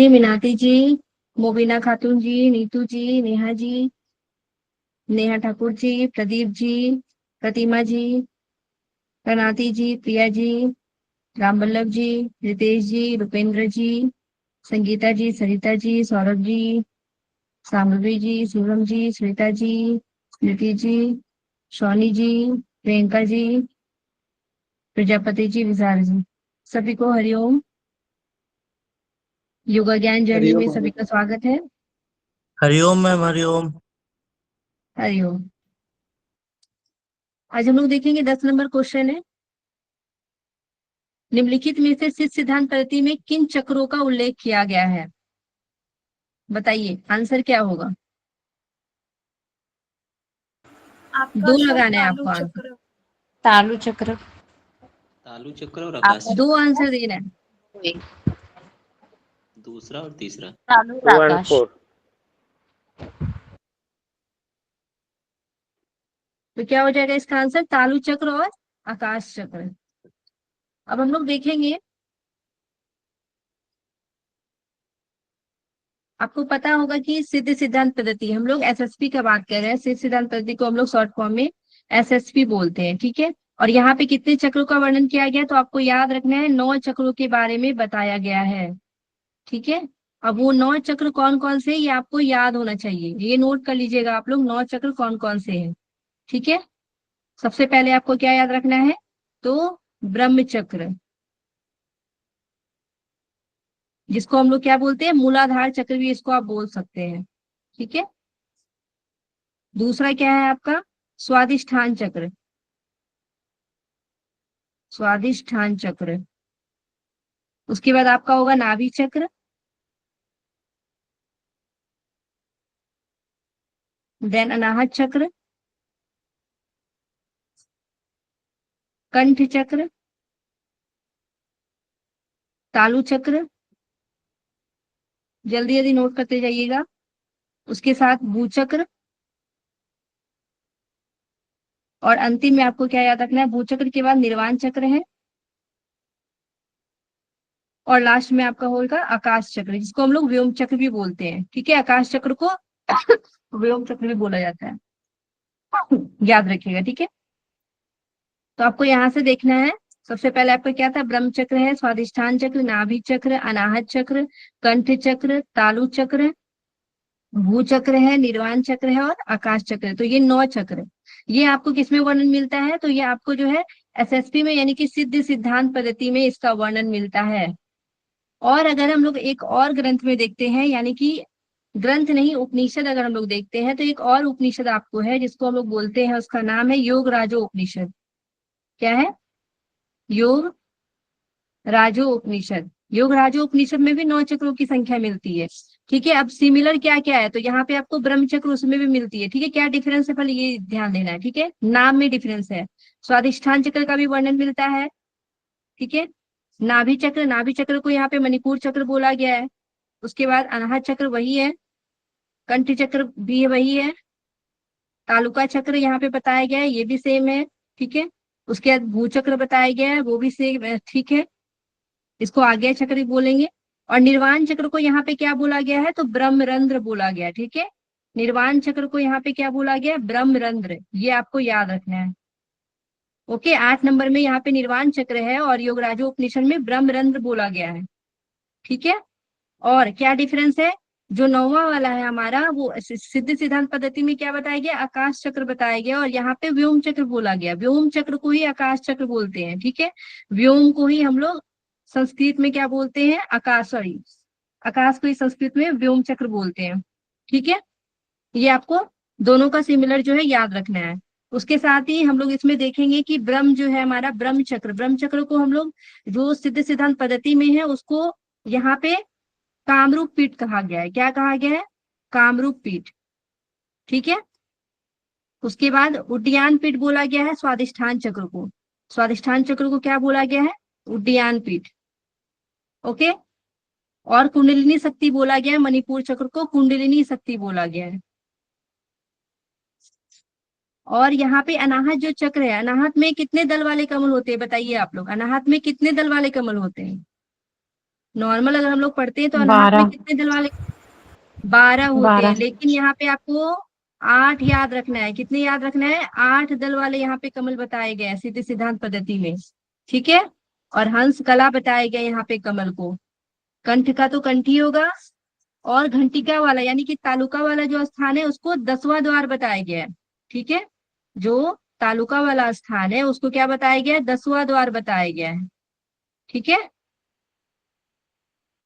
जी, मीनाती जी, मोबिना खातून जी, नीतू जी, नेहा जी, नेहा ठाकुर जी, प्रदीप जी, प्रतिमा जी, प्रणाति जी, प्रिया जी, रामवल्लभ जी, रितेश जी, रुपेंद्र जी, संगीता जी, सरिता जी, सौरभ जी, सामवी जी, शिवम जी, श्वेता जी, स्मृति जी, सोनी जी, प्रियंका जी, प्रजापति जी, विशाल जी, सभी को हरिओम। योगा ज्ञान जर्नी में हरिओम। सभी का स्वागत है। हरिओम मैम, हरिओम। हरिओम। आज हम लोग देखेंगे 10 नंबर क्वेश्चन है। निम्नलिखित में से सिद्ध सिद्धांत पद्धति में किन चक्रों का उल्लेख किया गया है? बताइए आंसर क्या होगा। आपका दो सर लगाना है तालु आपको आंसर। चक्र। तालु चक्र। तालु चक्र और आकाश आप दो चक्र। आंसर देना है। दूसरा और तीसरा। तालु और 2 and आकाश। 4। तो क्या हो जाएगा इसका आंसर? तालु चक्र और आकाश चक्र। अब हम लोग देखेंगे, आपको पता होगा कि सिद्ध सिद्धांत पद्धति, हम लोग एसएसपी का बात कर रहे हैं। सिद्ध सिद्धांत पद्धति को हम लोग शॉर्ट फॉर्म में एसएसपी बोलते हैं, ठीक है। और यहाँ पे कितने चक्रों का वर्णन किया गया, तो आपको याद रखना है 9 चक्रों के बारे में बताया गया है, ठीक है। अब वो 9 चक्र कौन कौन से, ये आपको याद होना चाहिए, ये नोट कर लीजिएगा आप लोग 9 चक्र कौन कौन से हैं, ठीक है। सबसे पहले आपको क्या याद रखना है, तो ब्रह्म चक्र, जिसको हम लोग क्या बोलते हैं, मूलाधार चक्र भी इसको आप बोल सकते हैं, ठीक है। दूसरा क्या है आपका, स्वादिष्ठान चक्र, स्वादिष्ठान चक्र। उसके बाद आपका होगा नाभि चक्र, देन अनाहत चक्र, कंठ चक्र, तालु चक्र, जल्दी जल्दी नोट करते जाइएगा। उसके साथ भूचक्र, और अंतिम में आपको क्या याद रखना है, भूचक्र के बाद निर्वाण चक्र है, और लास्ट में आपका होगा आकाश चक्र, जिसको हम लोग व्योम चक्र भी बोलते हैं, ठीक है। आकाश चक्र को व्योम चक्र भी बोला जाता है, याद रखिएगा, ठीक है। तो आपको यहाँ से देखना है, सबसे पहले आपका क्या था, ब्रह्म चक्र है, स्वादिष्ठान चक्र, नाभि चक्र, अनाहत चक्र, कंठ चक्र, तालु चक्र, भू चक्र है, निर्वाण चक्र है, और आकाश चक्र है। तो ये 9 चक्र, ये आपको किसमें वर्णन मिलता है, तो ये आपको जो है एसएसपी में, यानी कि सिद्ध सिद्धांत पद्धति में इसका वर्णन मिलता है। और अगर हम लोग एक और ग्रंथ में देखते हैं, यानी कि ग्रंथ नहीं उपनिषद, अगर हम लोग देखते हैं तो एक और उपनिषद आपको है जिसको हम लोग बोलते हैं, उसका नाम है योग राजो उपनिषद। क्या है? योग राजो उपनिषद। योग राजो उपनिषद में भी 9 चक्रों की संख्या मिलती है, ठीक है। अब सिमिलर क्या क्या है, तो यहाँ पे आपको ब्रह्म चक्र उसमें भी मिलती है, ठीक है। क्या डिफरेंस है, पहले ये ध्यान देना है, ठीक है, नाम में डिफरेंस है। स्वादिष्ठान चक्र का भी वर्णन मिलता है, ठीक है। नाभि चक्र, नाभि चक्र को यहाँ पे मणिपुर चक्र बोला गया है। उसके बाद अनाहत चक्र वही है, कंठ चक्र भी वही है, तालुका चक्र यहाँ पे बताया गया है, ये भी सेम है, ठीक है। उसके बाद भू चक्र बताया गया है, वो भी सेम है, ठीक है। इसको आज्ञा चक्र भी बोलेंगे। और निर्वाण चक्र को यहाँ पे क्या बोला गया है, तो ब्रह्मरंध्र बोला गया है, ठीक है। निर्वाण चक्र को यहाँ पे क्या बोला गया है, ब्रह्मरंध्र, ये आपको याद रखना है। ओके, 8 नंबर में यहाँ पे निर्वाण चक्र है और योगराजो उपनिषद में ब्रह्मरंध्र बोला गया है, ठीक है। और क्या डिफरेंस है, जो 9वां वाला है हमारा, वो सिद्ध सिद्धांत पद्धति में क्या बताया गया, आकाश चक्र बताया गया, और यहाँ पे व्योम चक्र बोला गया। व्योम चक्र को ही आकाश चक्र बोलते हैं, ठीक है। व्योम को ही हम लोग संस्कृत में क्या बोलते हैं, आकाश, सॉरी, आकाश को ही संस्कृत में व्योम चक्र बोलते हैं, ठीक है। ये आपको दोनों का सिमिलर जो है याद रखना है। उसके साथ ही हम लोग इसमें देखेंगे कि ब्रह्म जो है हमारा, ब्रह्म चक्र, ब्रह्म चक्र को हम लोग जो सिद्ध सिद्धांत पद्धति में है उसको यहाँ पे कामरूप पीठ कहा गया है। क्या कहा गया है, कामरूप पीठ, ठीक है। उसके बाद उड्डयन पीठ बोला गया है स्वादिष्ठान चक्र को। स्वादिष्ठान चक्र को क्या बोला गया है, उड्डयन पीठ, ओके। और कुंडलिनी शक्ति बोला गया है, मणिपुर चक्र को कुंडलिनी शक्ति बोला गया है। और यहाँ पे अनाहत जो चक्र है, अनाहत में कितने दल वाले कमल होते हैं, बताइए आप लोग, अनाहत में कितने दल वाले कमल होते हैं? नॉर्मल अगर हम लोग पढ़ते हैं तो अनाहत में 12 कितने दल वाले 12 होते हैं, 12 लेकिन यहाँ पे आपको 8 याद रखना है। कितने याद रखना है? 8 दल वाले यहाँ पे कमल बताए गए हैं सीधे सिद्धांत पद्धति में, ठीक है। और हंस कला बताए गए यहाँ पे कमल को। कंठ का तो कंठी होगा, और घंटिका वाला यानी कि तालुका वाला जो स्थान है उसको 10वां द्वार बताया गया है, ठीक है। जो तालुका वाला स्थान है उसको क्या बताया गया है? 10वां द्वार बताया गया है, ठीक है।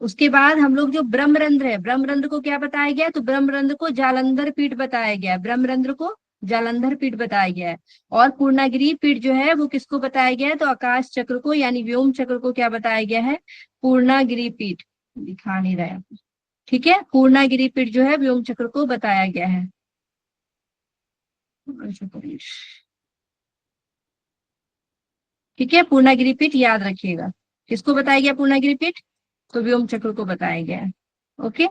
उसके बाद हम लोग जो ब्रह्मरंध्र है, ब्रह्मरंध्र को क्या बताया गया है? तो ब्रह्मरंध्र को जालंधर पीठ बताया गया है, ब्रह्मरंध्र को जालंधर पीठ बताया गया है। और पूर्णागिरी पीठ जो है वो किसको बताया गया है? तो आकाश चक्र को यानी व्योम चक्र को क्या बताया गया है? पूर्णागिरी पीठ। दिखा नहीं रहा है, ठीक है। पूर्णागिरी पीठ जो है व्योम चक्र को बताया गया है। ठीक है, पूर्णागिरी पीठ याद रखिएगा। किसको बताया गया पूर्णागिरी पीठ? तो व्योम चक्र को बताया गया है। ओके,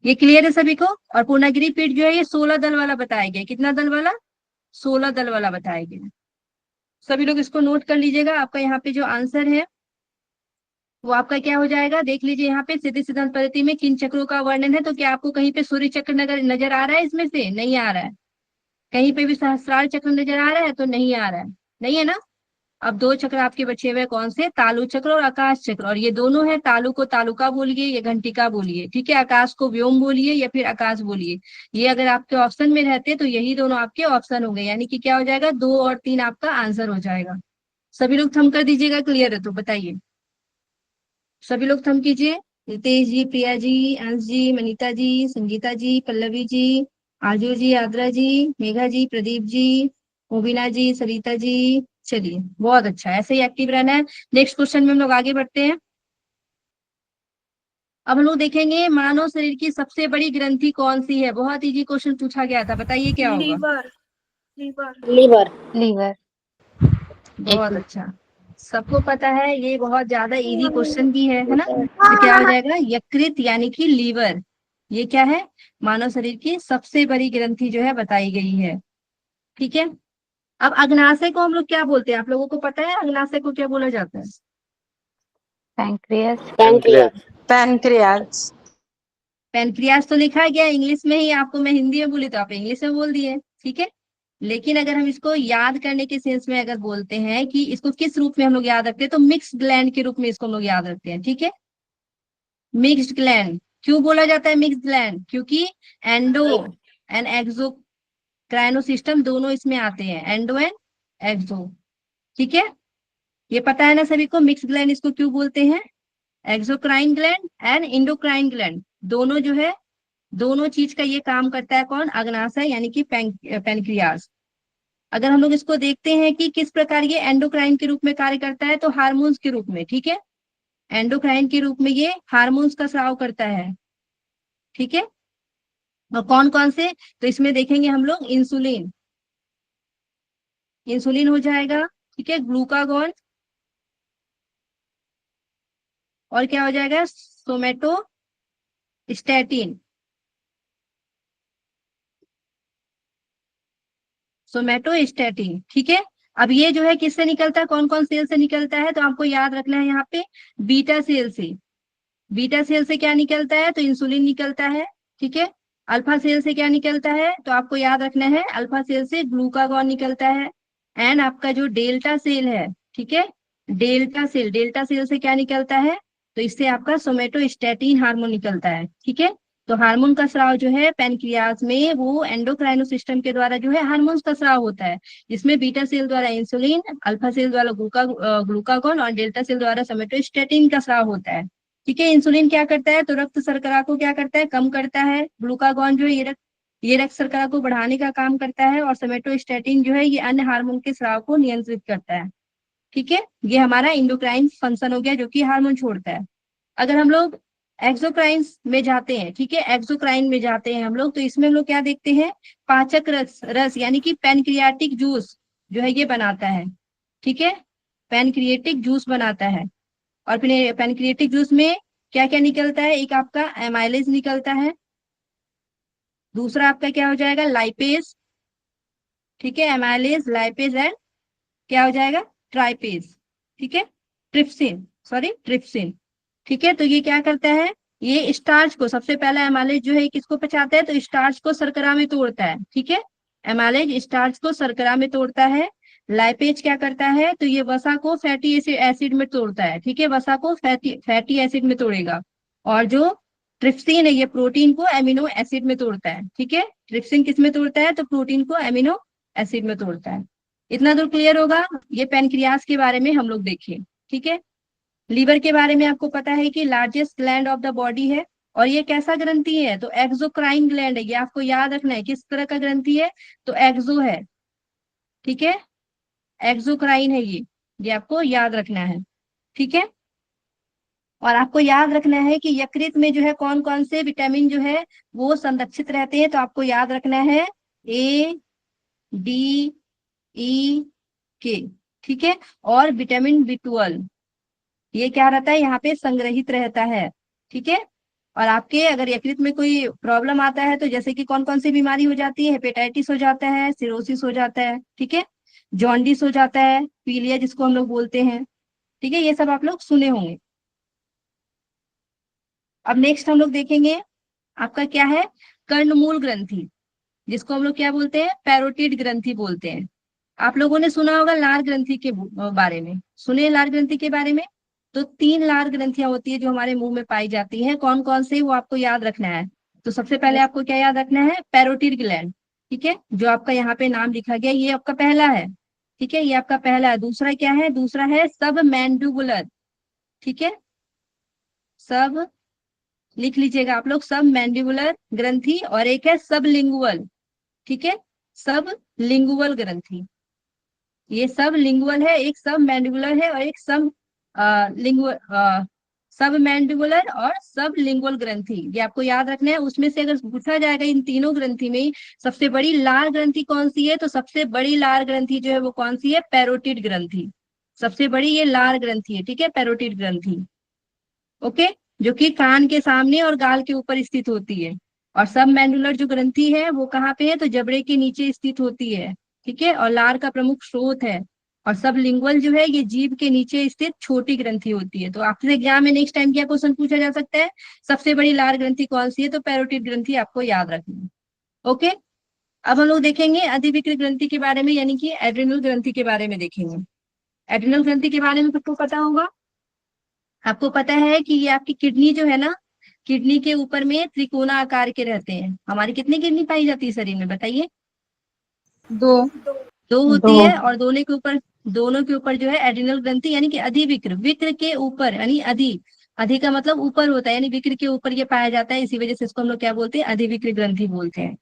ये क्लियर है सभी को? और पूर्णागिरी पीठ जो है ये 16 दल वाला बताया गया है। कितना दल वाला? 16 दल वाला बताया गया है। सभी लोग इसको नोट कर लीजिएगा। आपका यहाँ पे जो आंसर है वो आपका क्या हो जाएगा? देख लीजिए यहाँ पे सीधे सिद्धांत पद्धति में किन चक्रों का वर्णन है। तो क्या आपको कहीं पे सूर्य चक्र नजर आ रहा है? इसमें से नहीं आ रहा है। कहीं पे भी सहस्रार चक्र नजर आ रहा है? तो नहीं आ रहा है, नहीं है ना। अब 2 चक्र आपके बचे हुए कौन से? तालु चक्र और आकाश चक्र। और ये दोनों है, तालु को तालुका बोलिए या घंटिका बोलिए, ठीक है। आकाश को व्योम बोलिए या फिर आकाश बोलिए। ये अगर आपके ऑप्शन में रहते तो यही दोनों आपके ऑप्शन हो गए, यानी कि क्या हो जाएगा? 2 और 3 आपका आंसर हो जाएगा। सभी लोग थम कर दीजिएगा, क्लियर है तो बताइए। सभी लोग थम कीजिए। रितेश जी, प्रिया जी, अंश जी, मनीता जी, संगीता जी, पल्लवी जी, आजू जी, आद्रा जी, मेघा जी, प्रदीप जी, मुबीना जी, सरिता जी। चलिए, बहुत अच्छा, ऐसे ही एक्टिव रहना है। नेक्स्ट क्वेश्चन में हम लोग आगे बढ़ते हैं। अब हम लोग देखेंगे मानव शरीर की सबसे बड़ी ग्रंथि कौन सी है। बहुत इजी क्वेश्चन पूछा गया था, बताइए क्या होगा? लीवर। लीवर। लीवर। लीवर। बहुत अच्छा, सबको पता है, ये बहुत ज्यादा इजी क्वेश्चन भी है ना। तो क्या हो जाएगा? यकृत यानी कि लीवर। ये क्या है? मानव शरीर की सबसे बड़ी ग्रंथि जो है बताई गई है, ठीक है। अब अग्नाशय को हम लोग क्या बोलते हैं? आप लोगों को पता है अग्नाशय को क्या बोला जाता है? पैंक्रियास। पैंक्रियास। पैनक्रियाज। पेनक्रियास तो लिखा गया इंग्लिश में ही, आपको मैं हिंदी में बोली तो आप इंग्लिश में बोल दिए, ठीक है। लेकिन अगर हम इसको याद करने के सेंस में अगर बोलते हैं कि इसको किस रूप में हम लोग याद रखते हैं, तो मिक्स ग्लैंड के रूप में इसको हम लोग याद रखते हैं, ठीक है। मिक्स्ड ग्लैंड क्यों बोला जाता है मिक्स्ड ग्लैंड? क्योंकि एंडो एंड एक्सो क्राइनो सिस्टम दोनों इसमें आते हैं, एंडो एंड एक्सो, ठीक है। ये पता है ना सभी को, मिक्स ग्लैंड इसको क्यों बोलते हैं? Exocrine gland and endocrine gland दोनों जो है, दोनों चीज का ये काम करता है कौन? अग्नाशय यानी कि पेनक्रियास। अगर हम लोग इसको देखते हैं कि किस प्रकार ये एंडोक्राइन के रूप में कार्य करता है, तो हार्मोन्स के रूप में, ठीक है। एंडोक्राइन के रूप में ये हार्मोन्स का स्राव करता है, ठीक है। और कौन कौन से? तो इसमें देखेंगे हम लोग इंसुलिन, इंसुलिन हो जाएगा, ठीक है। ग्लूकागॉन, और क्या हो जाएगा? सोमेटोस्टैटिन, सोमेटोस्टैटिन, ठीक है। अब ये जो है किससे निकलता है? कौन कौन सेल से निकलता है? तो आपको याद रखना है यहाँ पे बीटा सेल से। बीटा सेल से क्या निकलता है? तो इंसुलिन निकलता है, ठीक है। अल्फा सेल से क्या निकलता है? तो आपको याद रखना है अल्फा सेल से ग्लूकागॉन निकलता है। एंड आपका जो डेल्टा सेल है, ठीक है, डेल्टा सेल, डेल्टा सेल से क्या निकलता है? तो इससे आपका सोमेटोस्टैटिन हार्मोन निकलता है, ठीक है। तो हार्मोन का स्राव जो है पेनक्रियास में, वो एंडोक्राइनो सिस्टम के द्वारा जो है हार्मोन्स का स्राव होता है, जिसमें बीटा सेल द्वारा इंसुलिन, अल्फा सेल द्वारा ग्लूकागॉन और डेल्टा सेल द्वारा सोमेटोस्टैटिन का स्राव होता है, ठीक है। इंसुलिन क्या करता है? तो रक्त शर्करा को क्या करता है? कम करता है। ग्लूकागॉन जो है ये रक्त शर्करा को बढ़ाने का काम करता है। और सोमेटोस्टैटिन जो है ये अन्य हार्मोन के स्राव को नियंत्रित करता है, ठीक है। ये हमारा इंडोक्राइन फंक्शन हो गया जो कि हार्मोन छोड़ता है। अगर हम लोग एक्सोक्राइन में जाते हैं, ठीक है, एक्सोक्राइन में जाते हैं हम लोग, तो इसमें हम लोग क्या देखते हैं? पाचक रस, रस यानी कि पैनक्रियाटिक जूस जो है ये बनाता है, ठीक है। पैनक्रिएटिक जूस बनाता है। और फिर पैनक्रिएटिक जूस में क्या क्या निकलता है? एक आपका एमाइलेज निकलता है, दूसरा आपका क्या हो जाएगा? लाइपेज, ठीक है। एमाइलेज, लाइपेज एंड क्या हो जाएगा? ट्राइपेज, ठीक है, ट्रिप्सिन। Sorry trypsin. ठीक है, तो ये क्या करता है, ये स्टार्च को, सबसे पहला एमाइलेज जो है किसको पचाता है, तो स्टार्च को शर्करा में तोड़ता है। ठीक है, एमाइलेज स्टार्च को शर्करा में तोड़ता है। लाइपेज क्या करता है, तो ये वसा को फैटी एसिड में तोड़ता है। ठीक है, वसा को फैटी एसिड में तोड़ेगा। और जो ट्रिप्सिन है ये प्रोटीन को एमिनो एसिड में तोड़ता है। ठीक है, ट्रिप्सिन किस में तोड़ता है, तो प्रोटीन को एमिनो एसिड में तोड़ता है। इतना दूर क्लियर होगा। ये पेनक्रियास के बारे में हम लोग देखें। ठीक है, लीवर के बारे में आपको पता है कि largest gland of the body है। और ये कैसा ग्रंथि है, तो एक्सोक्राइन ग्लैंड है। ये आपको याद रखना है किस तरह का ग्रंथि है, तो एक्सो है। ठीक है, एक्सोक्राइन है ये आपको याद रखना है। ठीक है, और आपको याद रखना है कि यकृत में जो है कौन कौन से विटामिन जो है वो संरक्षित रहते हैं, तो आपको याद रखना है ए, डी, ई, के। ठीक है, और विटामिन B12 ये क्या रहता है, यहाँ पे संग्रहित रहता है। ठीक है, और आपके अगर यकृत में कोई प्रॉब्लम आता है, तो जैसे कि कौन कौन सी बीमारी हो जाती है, हेपेटाइटिस हो जाता है, सिरोसिस हो जाता है। ठीक है, जॉन्डिस हो जाता है, पीलिया जिसको हम लोग बोलते हैं। ठीक है, ये सब आप लोग सुने होंगे। अब नेक्स्ट हम लोग देखेंगे आपका क्या है, कर्णमूल ग्रंथि, जिसको हम लोग क्या बोलते हैं, पैरोटिड ग्रंथि बोलते हैं। आप लोगों ने सुना होगा लार ग्रंथि के बारे में, सुने लार ग्रंथि के बारे में। तो 3 लार ग्रंथियां होती है जो हमारे मुंह में पाई जाती हैं, कौन कौन से वो आपको याद रखना है। तो सबसे पहले आपको क्या याद रखना है, पैरोटिड ग्लैंड। ठीक है, जो आपका यहाँ पे नाम लिखा गया ये आपका पहला है। ठीक है, ये आपका पहला है। दूसरा क्या है, दूसरा है सब मैंडिबुलर। ठीक है, सब लिख लीजिएगा आप लोग, सब मैंडिबुलर ग्रंथि। और एक है सब लिंगुअल। ठीक है, सब लिंगुअल ग्रंथि। ये सब लिंगुअल है, एक सब मैंडिबुलर है, और एक सब लिंगुअल, सब मैंडिबुलर और सब लिंगुअल ग्रंथि। ये आपको याद रखना है। उसमें से अगर पूछा जाएगा इन तीनों ग्रंथि में सबसे बड़ी लार ग्रंथि कौन सी है, तो सबसे बड़ी लार ग्रंथि जो है वो कौन सी है, पैरोटिड ग्रंथि। सबसे बड़ी ये लार ग्रंथि है। ठीक है, पैरोटिड ग्रंथि। ओके, जो कि कान के सामने और गाल के ऊपर स्थित होती है। और सब मैंडुलर जो ग्रंथि है वो कहाँ पे है, तो जबड़े के नीचे स्थित होती है। ठीक है, और लार का प्रमुख स्रोत है। और सब लिंगुअल जो है ये जीभ के नीचे स्थित छोटी ग्रंथि होती है। तो आपसे एग्जाम में नेक्स्ट टाइम क्या क्वेश्चन पूछा जा सकता है, सबसे बड़ी लार ग्रंथि कौन सी है, तो पैरोटिड ग्रंथि आपको याद रखनी है। ओके, अब हम लोग देखेंगे अधिविकृत ग्रंथि के बारे में, यानी कि एड्रिनल ग्रंथि के बारे में देखेंगे। एड्रिनल ग्रंथि के बारे में सबको पता होगा। आपको पता है कि ये आपकी किडनी जो है ना, किडनी के ऊपर में त्रिकोणा आकार के रहते हैं। हमारी कितनी किडनी पाई जाती है शरीर में, बताइए। 2 दो होती 2 है, और दोनों के ऊपर जो है एड्रिनल ग्रंथि, यानी कि अधिविक्र, विक्र के ऊपर, यानी अधि का मतलब ऊपर होता है, यानी विक्र के ऊपर ये पाया जाता है। इसी वजह से इसको हम लोग क्या बोलते हैं, अधिविक्र ग्रंथि बोलते हैं।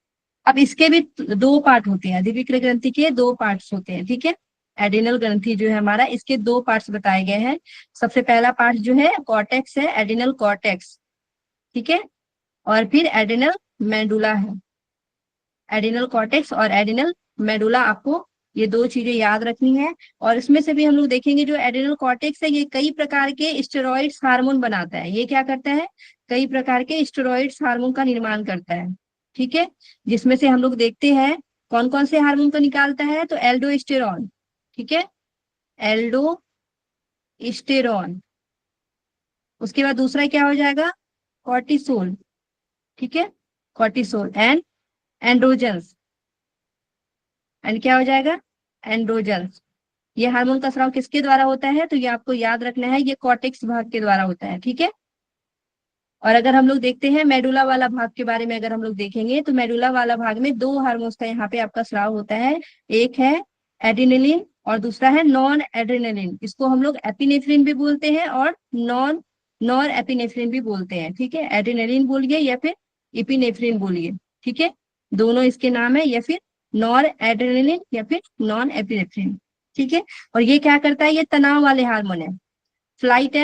अब इसके भी 2 पार्ट होते हैं, अधिविक्र ग्रंथि के 2 पार्ट्स होते हैं। ठीक है, एडिनल ग्रंथि जो है हमारा, इसके 2 पार्ट्स बताए गए हैं। सबसे पहला पार्ट जो है कॉर्टेक्स है, एडिनल कॉर्टेक्स। ठीक है, और फिर एडिनल मेडुला है। एडिनल कॉर्टेक्स और एडिनल मेडुला, आपको ये 2 चीजें याद रखनी है। और इसमें से भी हम लोग देखेंगे जो एडिनल कॉर्टेक्स है ये कई प्रकार के स्टेरॉइड्स हार्मोन बनाता है। ये क्या करता है, कई प्रकार के स्टेरॉइड्स हार्मोन का निर्माण करता है। ठीक है, जिसमें से हम लोग देखते हैं कौन कौन से हार्मोन को निकालता है, तो एल्डोस्टेरॉन। ठीक है, एल्डोस्टेरॉन। उसके बाद दूसरा क्या हो जाएगा, कॉर्टिसोल। ठीक है, कॉर्टिसोल एंड एंड्रोजन्स। एंड क्या हो जाएगा, एंड्रोजन्स। ये हार्मोन का स्राव किसके द्वारा होता है, तो ये आपको याद रखना है, ये कॉर्टेक्स भाग के द्वारा होता है। ठीक है, और अगर हम लोग देखते हैं मेडुला वाला भाग के बारे में, अगर हम लोग देखेंगे तो मेडुला वाला भाग में 2 हार्मोन्स का यहाँ पे आपका स्राव होता है। एक है एड्रिनलिन और दूसरा है नॉन एड्रिनलिन। इसको हम लोग एपिनेफ्रिन भी बोलते हैं और नॉन नॉन एपिनेफ्रिन भी बोलते हैं। ठीक है, एड्रिनलिन बोलिए या फिर एपिनेफ्रिन बोलिए। ठीक है, दोनों इसके नाम है, या फिर नॉन एड्रिनलिन या फिर नॉन एपिनेफ्रिन। ठीक है, और ये क्या करता है, ये तनाव वाले हार्मोन है। फ्लाइट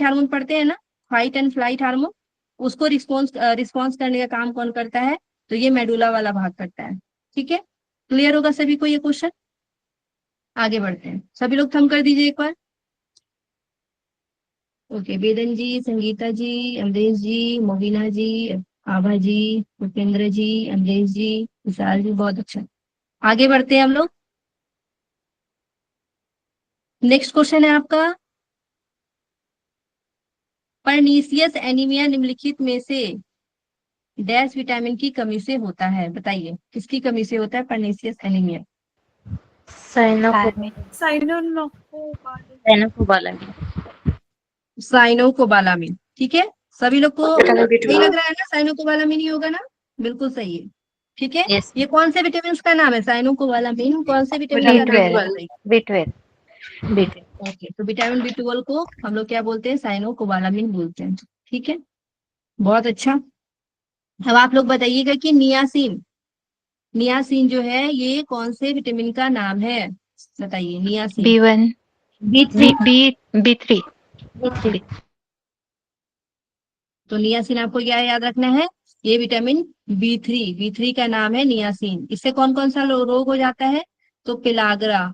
हार्मोन पढ़ते हैं ना, फाइट एंड फ्लाइट हार्मोन, उसको रिस्पॉन्स करने का काम कौन करता है, तो ये मेडुला वाला भाग करता है। ठीक है, क्लियर होगा सभी को ये क्वेश्चन। आगे बढ़ते हैं, सभी लोग थम कर दीजिए एक बार। ओके, वेदन जी, संगीता जी, अमरीश जी, मोबिना जी, आभा जी, भूपेंद्र जी, अमरीश जी, विशाल जी, बहुत अच्छा। आगे बढ़ते हैं हम लोग। नेक्स्ट क्वेश्चन है आपका, परनीसियस एनीमिया निम्नलिखित में से डैश विटामिन की कमी से होता है, बताइए किसकी कमी से होता है परनीसियस एनीमिया? साइनोकोबालामिन। ठीक है, सभी लोग को सही लग रहा है ना? साइनोकोबालामिन ही होगा ना? बिल्कुल सही है। ठीक है, Yes. ये कौन से विटामिन का नाम है? साइनोकोबालामिन कौन से विटामिन का नाम है बताइए? B12 ओके, तो विटामिन B12 को हम लोग क्या बोलते हैं? साइनोकोबालामिन बोलते हैं। ठीक है, बहुत अच्छा। अब आप लोग बताइएगा कि नियासिन, नियासिन जो है ये कौन से विटामिन का नाम है? बताइए नियासिन। B1 B3। B3 तो नियासिन आपको क्या याद रखना है? ये विटामिन B3 का नाम है नियासिन। इससे कौन कौन सा रोग हो जाता है? तो पिलाग्रा,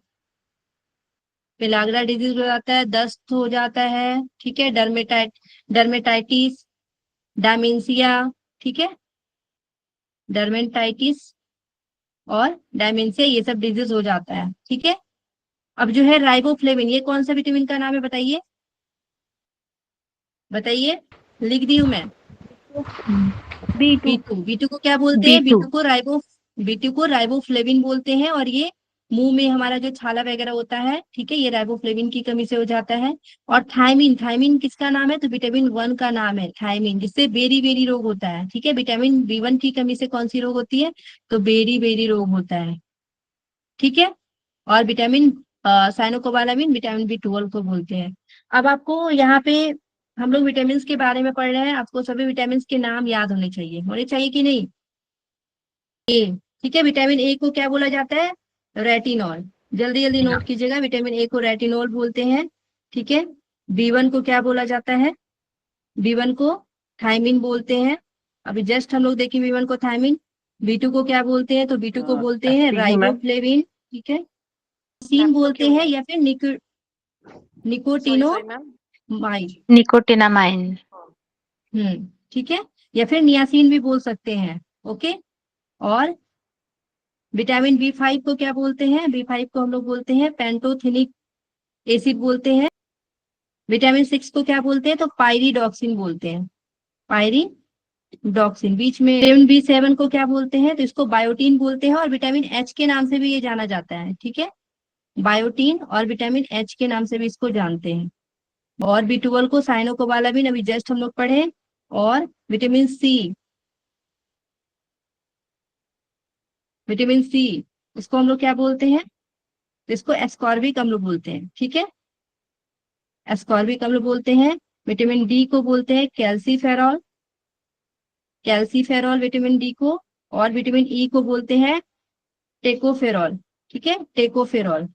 पिलाग्रा डिजीज हो जाता है, दस्त हो जाता है, ठीक है, डर्मेटाइटिस, डायमेंशिया, ठीक है, डर्मेटाइटिस और डायमेंशिया, ये सब डिजीज हो जाता है। ठीक है, अब जो है राइबोफ्लेविन, ये कौन सा विटामिन का नाम है? बताइए, बताइए, लिख दी हूं मैं। B2 को क्या बोलते हैं? B2 बीटू को राइबोफ्लेविन बोलते हैं। और ये मुंह में हमारा जो छाला वगैरह होता है, ठीक है, ये राइबोफ्लेविन की कमी से हो जाता है। और थायमिन, थायमिन किसका नाम है? तो विटामिन 1 का नाम है थायमिन, जिससे बेरी बेरी रोग होता है। ठीक है, विटामिन B1 की कमी से कौन सी रोग होती है? तो बेरी बेरी रोग होता है। ठीक है, और विटामिन साइनोकोबालामिन विटामिन B12 को बोलते हैं। अब आपको यहाँ पे हम लोग विटामिन के बारे में पढ़ रहे हैं, आपको सभी विटामिन के नाम याद होने चाहिए कि नहीं? ए, ठीक है, विटामिन ए को क्या बोला जाता है? रेटिनॉल। जल्दी जल्दी नोट कीजिएगा, विटामिन ए को रेटिनॉल बोलते हैं। ठीक है, B1 को क्या बोला जाता है? B1 को थायमिन बोलते हैं। अभी जस्ट हम लोग देखें B1 को थायमिन। B2 को क्या बोलते हैं? तो B2 को बोलते हैं राइबोफ्लेविन। ठीक है, सीन बोलते हैं या फिर निकोटिनोमाइड। निकोटिनामाइन ठीक है, या फिर नियासिन भी बोल सकते हैं। ओके, और विटामिन B5 को क्या बोलते हैं? B5 को हम लोग बोलते हैं पेंटोथेनिक एसिड बोलते हैं। विटामिन 6 को क्या बोलते हैं? तो पायरिडॉक्सिन बोलते हैं, पायरिडॉक्सिन। बीच में विटामिन B7 को क्या बोलते हैं? तो इसको बायोटीन बोलते हैं, और विटामिन H के नाम से भी ये जाना जाता है। ठीक है, बायोटीन और विटामिन H के नाम से भी इसको जानते हैं। और B12 को साइनोकोबालामिन अभी जस्ट हम लोग पढ़े। और विटामिन सी, विटामिन सी इसको हम लोग क्या बोलते हैं? तो इसको एस्कॉर्बिक अम्ल बोलते हैं। ठीक है, एस्कॉर्बिक अम्ल बोलते हैं। विटामिन डी को बोलते हैं कैल्सीफेरॉल, कैल्सीफेरॉल विटामिन डी को। और विटामिन ई को बोलते हैं टेकोफेरॉल। ठीक है, टेकोफेरॉल।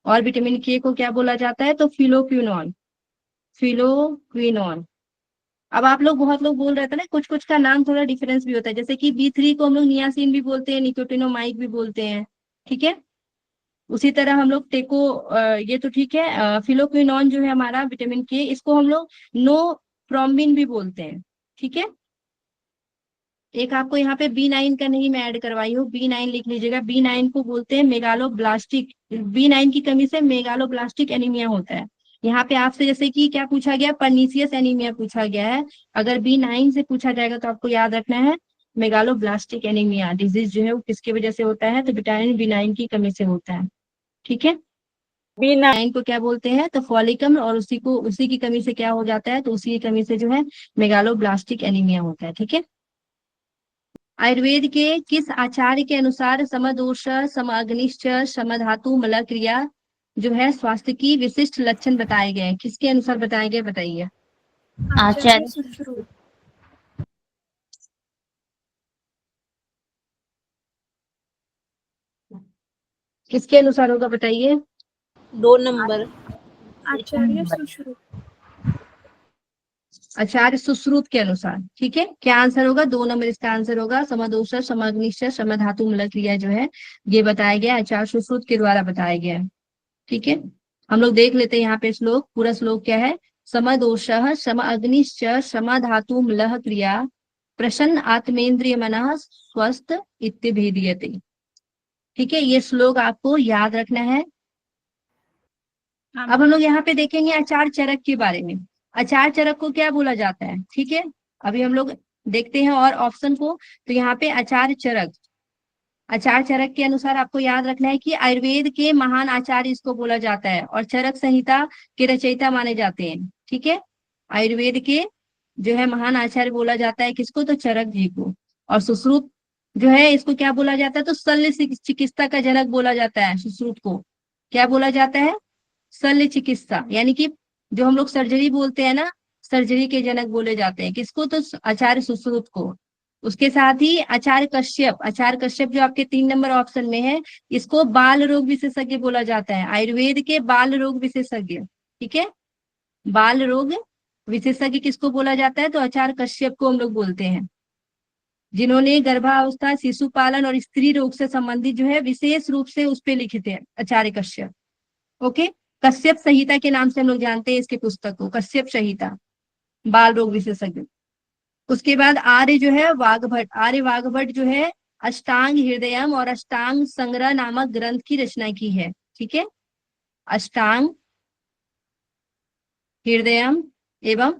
और विटामिन के को क्या बोला जाता है? तो फिलोक्विनॉल, फिलोक्विनॉल। अब आप लोग, बहुत लोग बोल रहे थे ना, कुछ कुछ का नाम थोड़ा डिफरेंस भी होता है, जैसे कि B3 को हम लोग नियासिन भी बोलते हैं, निकोटिनोमाइड भी बोलते हैं। ठीक है, उसी तरह हम लोग ये तो ठीक है, फिलोक्विनॉन जो है हमारा विटामिन के, इसको हम लोग नो प्रोम्बिन भी बोलते हैं। ठीक है, एक आपको यहाँ पे B9 का नहीं मैं ऐड करवाई हूँ, B9 लिख लीजिएगा। B9 को बोलते हैं मेगालोब्लास्टिक, B9 की कमी से मेगालोब्लास्टिक एनीमिया होता है। यहाँ पे आपसे जैसे कि क्या पूछा गया? परनीसियस एनीमिया पूछा गया है। अगर B9 से पूछा जाएगा तो आपको याद रखना है मेगालोब्लास्टिक एनीमिया डिजीज जो है वो किसकी वजह से होता है? तो विटामिन B9 की कमी से होता है। ठीक है, B9 को क्या बोलते हैं? तो फॉलिकम, और उसी की कमी से क्या हो जाता है? तो उसी की कमी से जो है मेगालोब्लास्टिक एनीमिया होता है। ठीक है, आयुर्वेद के किस आचार्य के अनुसार समदोष, समअग्निश्च, समधातु मल क्रिया जो है स्वास्थ्य की विशिष्ट लक्षण बताए गए हैं? किसके अनुसार बताए गए? बताइए। आचार्य किसके अनुसार होगा? बताइए। 2 नंबर आचार्य सुश्रुत के अनुसार। ठीक है, क्या आंसर होगा? 2 नंबर इसका आंसर होगा। समदोष, समअग्निश्च, समधातु मल क्रिया जो है ये बताया गया आचार्य सुश्रुत के द्वारा बताया गया है। ठीक है, हम लोग देख लेते हैं यहाँ पे श्लोक, पूरा श्लोक क्या है? समदोष, समअग्निश्च, समधातु मलः क्रिया, प्रसन्न आत्मेन्द्रिय मनः स्वस्थ इत्यभिधीयते। ठीक है, ये श्लोक आपको याद रखना है। अब हम लोग यहाँ पे देखेंगे आचार्य चरक के बारे में। आचार चरक को क्या बोला जाता है? ठीक है, अभी हम लोग देखते हैं और ऑप्शन को। तो यहाँ पे आचार चरक, आचार चरक के अनुसार आपको याद रखना है कि आयुर्वेद के महान आचार्य इसको बोला जाता है और चरक संहिता के रचयिता माने जाते हैं। ठीक है, आयुर्वेद के जो है महान आचार्य बोला जाता है किसको? तो चरक जी को। और सुश्रुत जो है इसको क्या बोला जाता है? तो शल्य चिकित्सा का जनक बोला जाता है सुश्रुत को। क्या बोला जाता है? शल्य चिकित्सा, यानी कि जो हम लोग सर्जरी बोलते हैं ना, सर्जरी के जनक बोले जाते हैं किसको? तो आचार्य सुश्रुत को। उसके साथ ही आचार्य कश्यप, आचार्य कश्यप जो आपके 3 नंबर ऑप्शन में है, इसको बाल रोग विशेषज्ञ बोला जाता है, आयुर्वेद के बाल रोग विशेषज्ञ। ठीक है, बाल रोग विशेषज्ञ किसको बोला जाता है? तो आचार्य कश्यप को हम लोग बोलते हैं, जिन्होंने गर्भावस्था, शिशु पालन और स्त्री रोग से संबंधित जो है विशेष रूप से उस पे लिखे थे, आचार्य कश्यप। ओके, कश्यप संहिता के नाम से हम लोग जानते हैं इसके पुस्तक को, कश्यप संहिता, बाल रोग विशेषज्ञ। उसके बाद आर्य जो है वाघभट्ट, आर्य वाघभट्ट जो है अष्टांग हृदयम और अष्टांग संग्रह नामक ग्रंथ की रचना की है। ठीक है, अष्टांग हृदयम एवं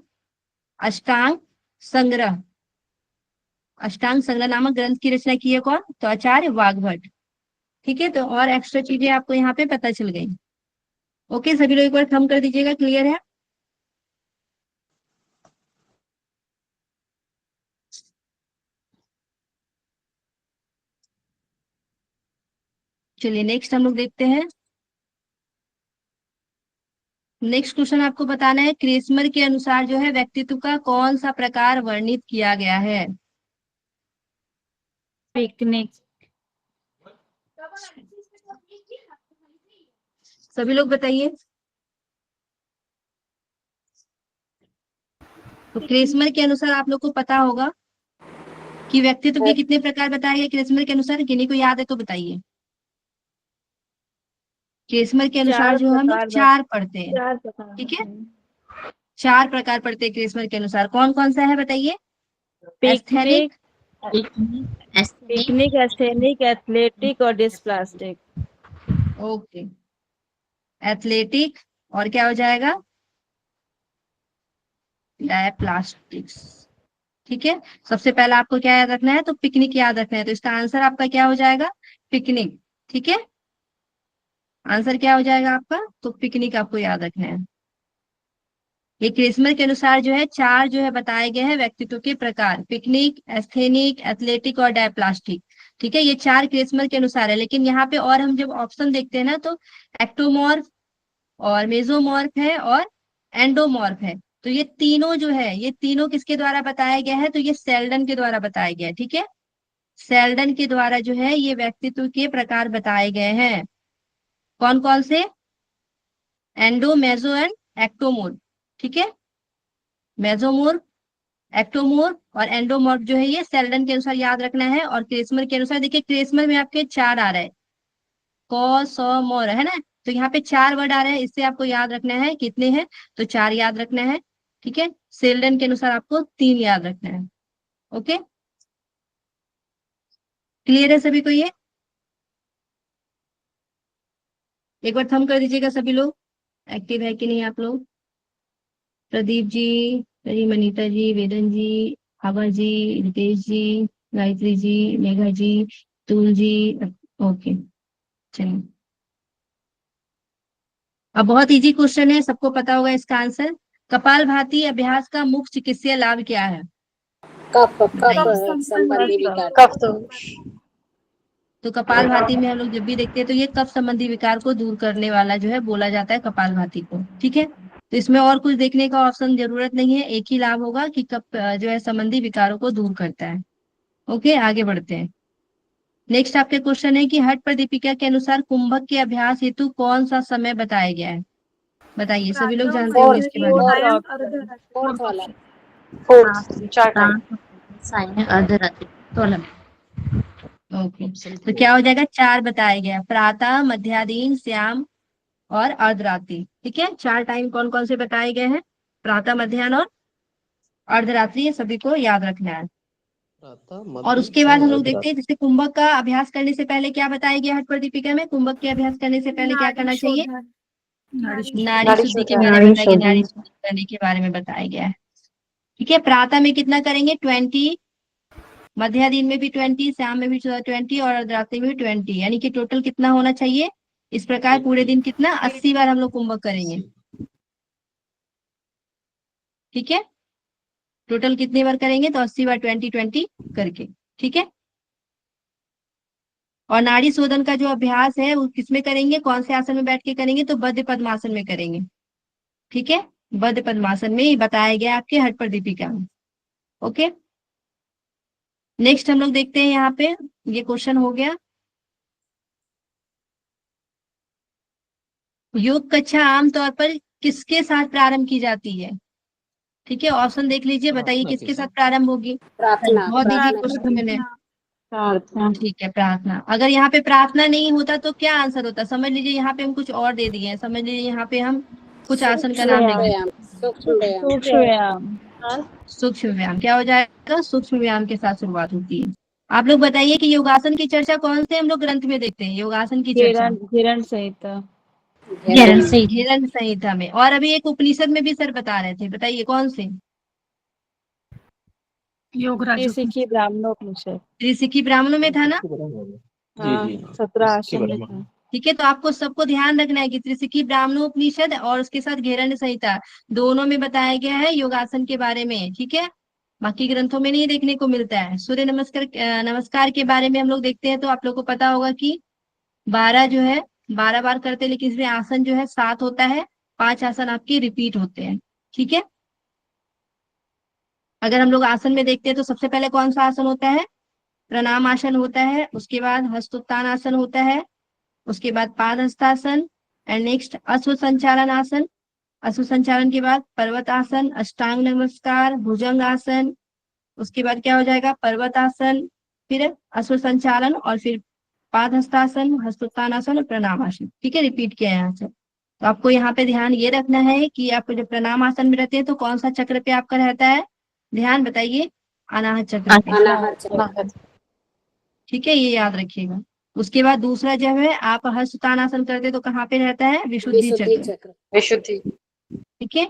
अष्टांग संग्रह, अष्टांग संग्रह नामक ग्रंथ की रचना की है कौन? तो आचार्य वाघभट्ट। ठीक है, तो और एक्स्ट्रा चीजें आपको यहाँ पे पता चल गई। ओके, सभी लोग एक बार थंब कर दीजिएगा, क्लियर है? चलिए नेक्स्ट हम लोग देखते हैं। नेक्स्ट क्वेश्चन आपको बताना है, क्रेस्मर के अनुसार जो है व्यक्तित्व का कौन सा प्रकार वर्णित किया गया है? पिकनिक। सभी लोग बताइए। तो क्रेस्मर के अनुसार आप लोग को पता होगा कि व्यक्तित्व के कितने प्रकार बताए गए क्रेस्मर के अनुसार, किन्हीं को याद है तो बताइए। क्रेस्मर के अनुसार जो हम लोग 4 पढ़ते हैं। 4 प्रकार। ठीक है, 4 प्रकार पढ़ते हैं क्रेस्मर के अनुसार। कौन कौन सा है बताइए? Picnic, asthenic, picnic, asthenic, athletic और डिस्प्लास्टिक। ओके, एथलेटिक और क्या हो जाएगा? डायप्लास्टिक्स। ठीक है, सबसे पहला आपको क्या याद रखना है? तो पिकनिक याद रखना है, तो इसका आंसर आपका क्या हो जाएगा? पिकनिक। ठीक है, आंसर क्या हो जाएगा आपका? तो पिकनिक आपको याद रखना है। ये क्रेस्मर के अनुसार जो है 4 जो है बताए गए हैं व्यक्तित्व के प्रकार, पिकनिक, एस्थेनिक, एथलेटिक और डायप्लास्टिक। ठीक है, ये 4 क्रेस्मर के अनुसार है। लेकिन यहाँ पे और हम जब ऑप्शन देखते हैं ना, तो एक्टोमॉर्फ और मेसोमॉर्फ है और एंडोमॉर्फ है। तो ये तीनों जो है, ये तीनों किसके द्वारा बताया गया है? तो ये सेल्डन के द्वारा बताया गया है। ठीक है, सेल्डन के द्वारा जो है ये व्यक्तित्व के प्रकार बताए गए हैं। कौन कौन से? Endo, meso and ectomorph. ठीक है, मेसोमोर्फ, एक्टोमोर्फ और एंडोमोर्फ जो है ये सेल्डन के अनुसार याद रखना है। और क्रेस्मर के अनुसार देखिए, क्रेस्मर में आपके 4 आ रहा है, क स म र, है ना? तो यहाँ पे 4 वर्ड आ रहे हैं, इससे आपको याद रखना है कितने हैं? तो 4 याद रखना है। ठीक है, सेल्डन के अनुसार आपको 3 याद रखना है। ओके, क्लियर है सभी को ये? एक बार थंब कर दीजिएगा सभी लोग, एक्टिव है कि नहीं आप लोग? प्रदीप जी, मनीता जी, वेदन जी, आभा जी, रितेश जी, गायत्री जी, मेघा जी, तुल जी। ओके, चलिए, अब बहुत इजी क्वेश्चन है, सबको पता होगा इसका आंसर। कपालभाति अभ्यास का मुख्य चिकित्सीय लाभ क्या है? कफ बताइए। संबंधी विकार। कफ दोष। तो कपालभाति में हम लोग जब भी देखते हैं तो ये कफ संबंधी विकार को दूर करने वाला जो है बोला जाता है कपालभाति को। ठीक है, तो इसमें और कुछ देखने का ऑप्शन जरूरत नहीं है, एक ही लाभ होगा कि कफ जो है संबंधी विकारों को दूर करता है। ओके, आगे बढ़ते हैं। नेक्स्ट आपके क्वेश्चन है कि हट प्रदीपिका के अनुसार कुंभक के अभ्यास हेतु कौन सा समय बताया गया है? बताइए, सभी लोग जानते होंगे इसके बारे में। फोर्थ वाला। साइन अर्धरात्रि, 16 में। ओके, तो क्या हो जाएगा? 4 बताया गया, प्रातः, मध्याह्न, श्याम और अर्धरात्रि। ठीक है, 4 टाइम कौन कौन से बताए गए हैं? प्रातः, मध्याह्न और अर्धरात्रि, ये सभी को याद रखना है। और उसके बाद हम लोग देखते हैं जैसे कुंभक का अभ्यास करने से पहले क्या बताया गया हट प्रदीपिका में? कुंभक के अभ्यास करने से पहले क्या करना चाहिए? नाड़ी शुद्धि के बारे में बताया गया, नाड़ी शुद्धि करने के बारे में बताया गया है। ठीक है, प्रातः में कितना करेंगे 20, मध्य दिन में भी 20, शाम में भी 20 और रात्रि में भी 20, यानी कि टोटल कितना होना चाहिए। इस प्रकार पूरे दिन कितना 80 बार हम लोग कुंभक करेंगे। ठीक है, टोटल कितनी बार करेंगे तो 80 बार 20 करके। ठीक है, और नाड़ी शोधन का जो अभ्यास है वो किसमें करेंगे, कौन से आसन में बैठ के करेंगे तो बद्ध पद्मासन में करेंगे। ठीक है, बद्ध पद्मासन में ही बताया गया आपके हठपर दीपिका में। ओके, नेक्स्ट हम लोग देखते हैं यहाँ पे, ये क्वेश्चन हो गया। योग कक्षा आमतौर पर किसके साथ प्रारंभ की जाती है। ठीक है, ऑप्शन देख लीजिए, बताइए प्रार्थना किसके के साथ साथ। प्रारंभ होगी। प्रार्थना बहुत इजी प्रार्थना क्वेश्चन मैंने। प्रार्थना। ठीक है, प्रार्थना। अगर यहाँ पे प्रार्थना नहीं होता तो क्या आंसर होता, समझ लीजिए यहाँ पे हम कुछ और दे दिए हैं, समझ लीजिए यहाँ पे हम कुछ आसन का नाम लिख व्यायाम, सूक्ष्म व्यायाम, सूक्ष्म व्यायाम। सूक्ष्म व्यायाम। क्या हो जाएगा, सूक्ष्म व्यायाम के साथ शुरुआत होती है। आप लोग बताइए कि योगासन की चर्चा कौन से हम लोग ग्रंथ में देखते हैं, योगासन की चर्चा हिरण संहिता। घेरन से हिरण संहिता में, और अभी एक उपनिषद में भी सर बता रहे थे, बताइए कौन से। त्रिशिखी ब्राह्मणोपनिषद। त्रिशिखी ब्राह्मणों में था ना। जी हाँ, जी 17 आसन में था। ठीक है, तो आपको सबको ध्यान रखना है कि त्रिशिखी ब्राह्मणोपनिषद और उसके साथ घेरण्य संहिता दोनों में बताया गया है योगासन के बारे में। ठीक है, बाकी ग्रंथों में नहीं देखने को मिलता है। सूर्य नमस्कार के बारे में हम लोग देखते हैं तो आप लोग को पता होगा कि 12 जो है 12 बार करते हैं, लेकिन इसमें आसन जो है 7 होता है, 5 आसन आपकी रिपीट होते हैं। ठीक है, अगर हम लोग आसन में देखते हैं तो सबसे पहले कौन सा आसन होता है, प्रणाम आसन होता है, उसके बाद हस्तोत्तान आसन होता है, उसके बाद पाद हस्तासन, एंड नेक्स्ट अश्व संचालन आसन। अश्व संचालन के बाद पर्वत आसन, अष्टांग नमस्कार, भुजंग आसन, उसके बाद क्या हो जाएगा पर्वत आसन, फिर अश्व संचालन, और फिर पाद हस्तासन, हस्तोत्तान आसन और प्रणाम आसन। ठीक है, रिपीट किया यहाँ से। तो आपको यहाँ पे ध्यान ये रखना है कि आपको जब प्रणाम आसन में रहते हैं तो कौन सा चक्र पे आपका रहता है, ध्यान बताइए, अनाहत चक्र पे। अनाहत चक्र, ठीक है, ये याद रखिएगा। उसके बाद दूसरा जब है आप हस्तोत्तान आसन करते तो कहाँ पे रहता है, विशुद्धि विशुद्धि चक्र। चक्र, विशुद्धि, ठीक है,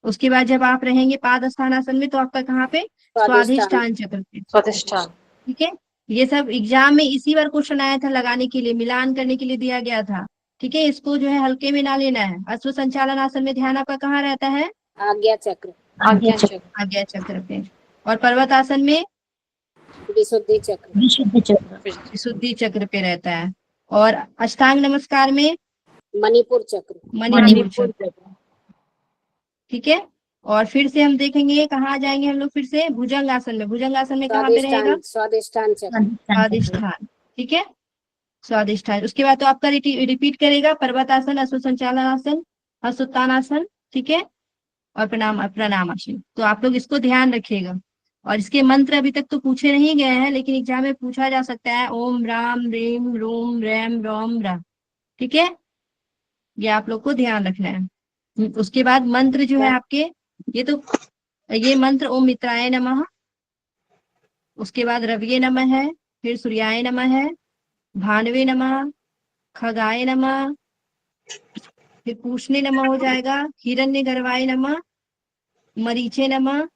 उसके बाद जब आप रहेंगे पादस्थान आसन में तो आपका कहाँ पे, स्वाधिष्ठान चक्र पे। स्वादिष्ठान, ठीक है, ये सब एग्जाम में इसी बार क्वेश्चन आया था, लगाने के लिए, मिलान करने के लिए दिया गया था। ठीक है, इसको जो है हल्के में ना लेना है। अश्व संचालन आसन में ध्यान आपका कहाँ रहता है, आज्ञा चक्र, आज्ञा चक्र, आज्ञा चक्र पे। और पर्वत आसन में विशुद्धि चक्र, विशुद्ध चक्र, विशुद्धि चक्र पे रहता है। और अष्टांग नमस्कार में मणिपुर चक्र, मणिपुर चक्र। ठीक है, और फिर से हम देखेंगे कहाँ जाएंगे हम लोग, फिर से भुजंग आसन में। भुजंग आसन में कहाँ पे रहेगा, स्वादिष्ठान चक्र, स्वादिष्ठान। ठीक है, स्वादिष्ठान। उसके बाद तो आपका रिपीट करेगा पर्वत आसन, अश्व संचालन आसन, हस्तोत्तान आसन। ठीक है, और प्रणाम आसन। तो आप लोग इसको ध्यान रखिएगा। और इसके मंत्र अभी तक तो पूछे नहीं गए हैं, लेकिन एग्जाम में पूछा जा सकता है, ओम राम रीम रोम रैम रोम रा। ठीक है, ये आप लोग को ध्यान रखना है। उसके बाद मंत्र जो है आपके, ये मंत्र ओम मित्राय नमः, उसके बाद रविये नमः है, फिर सूर्याय नमः है, भानवे नमः, खगाय नमः, फिर पूषणे नमः हो जाएगा, हिरण्य गर्भाय नमः, मरीचे नमः,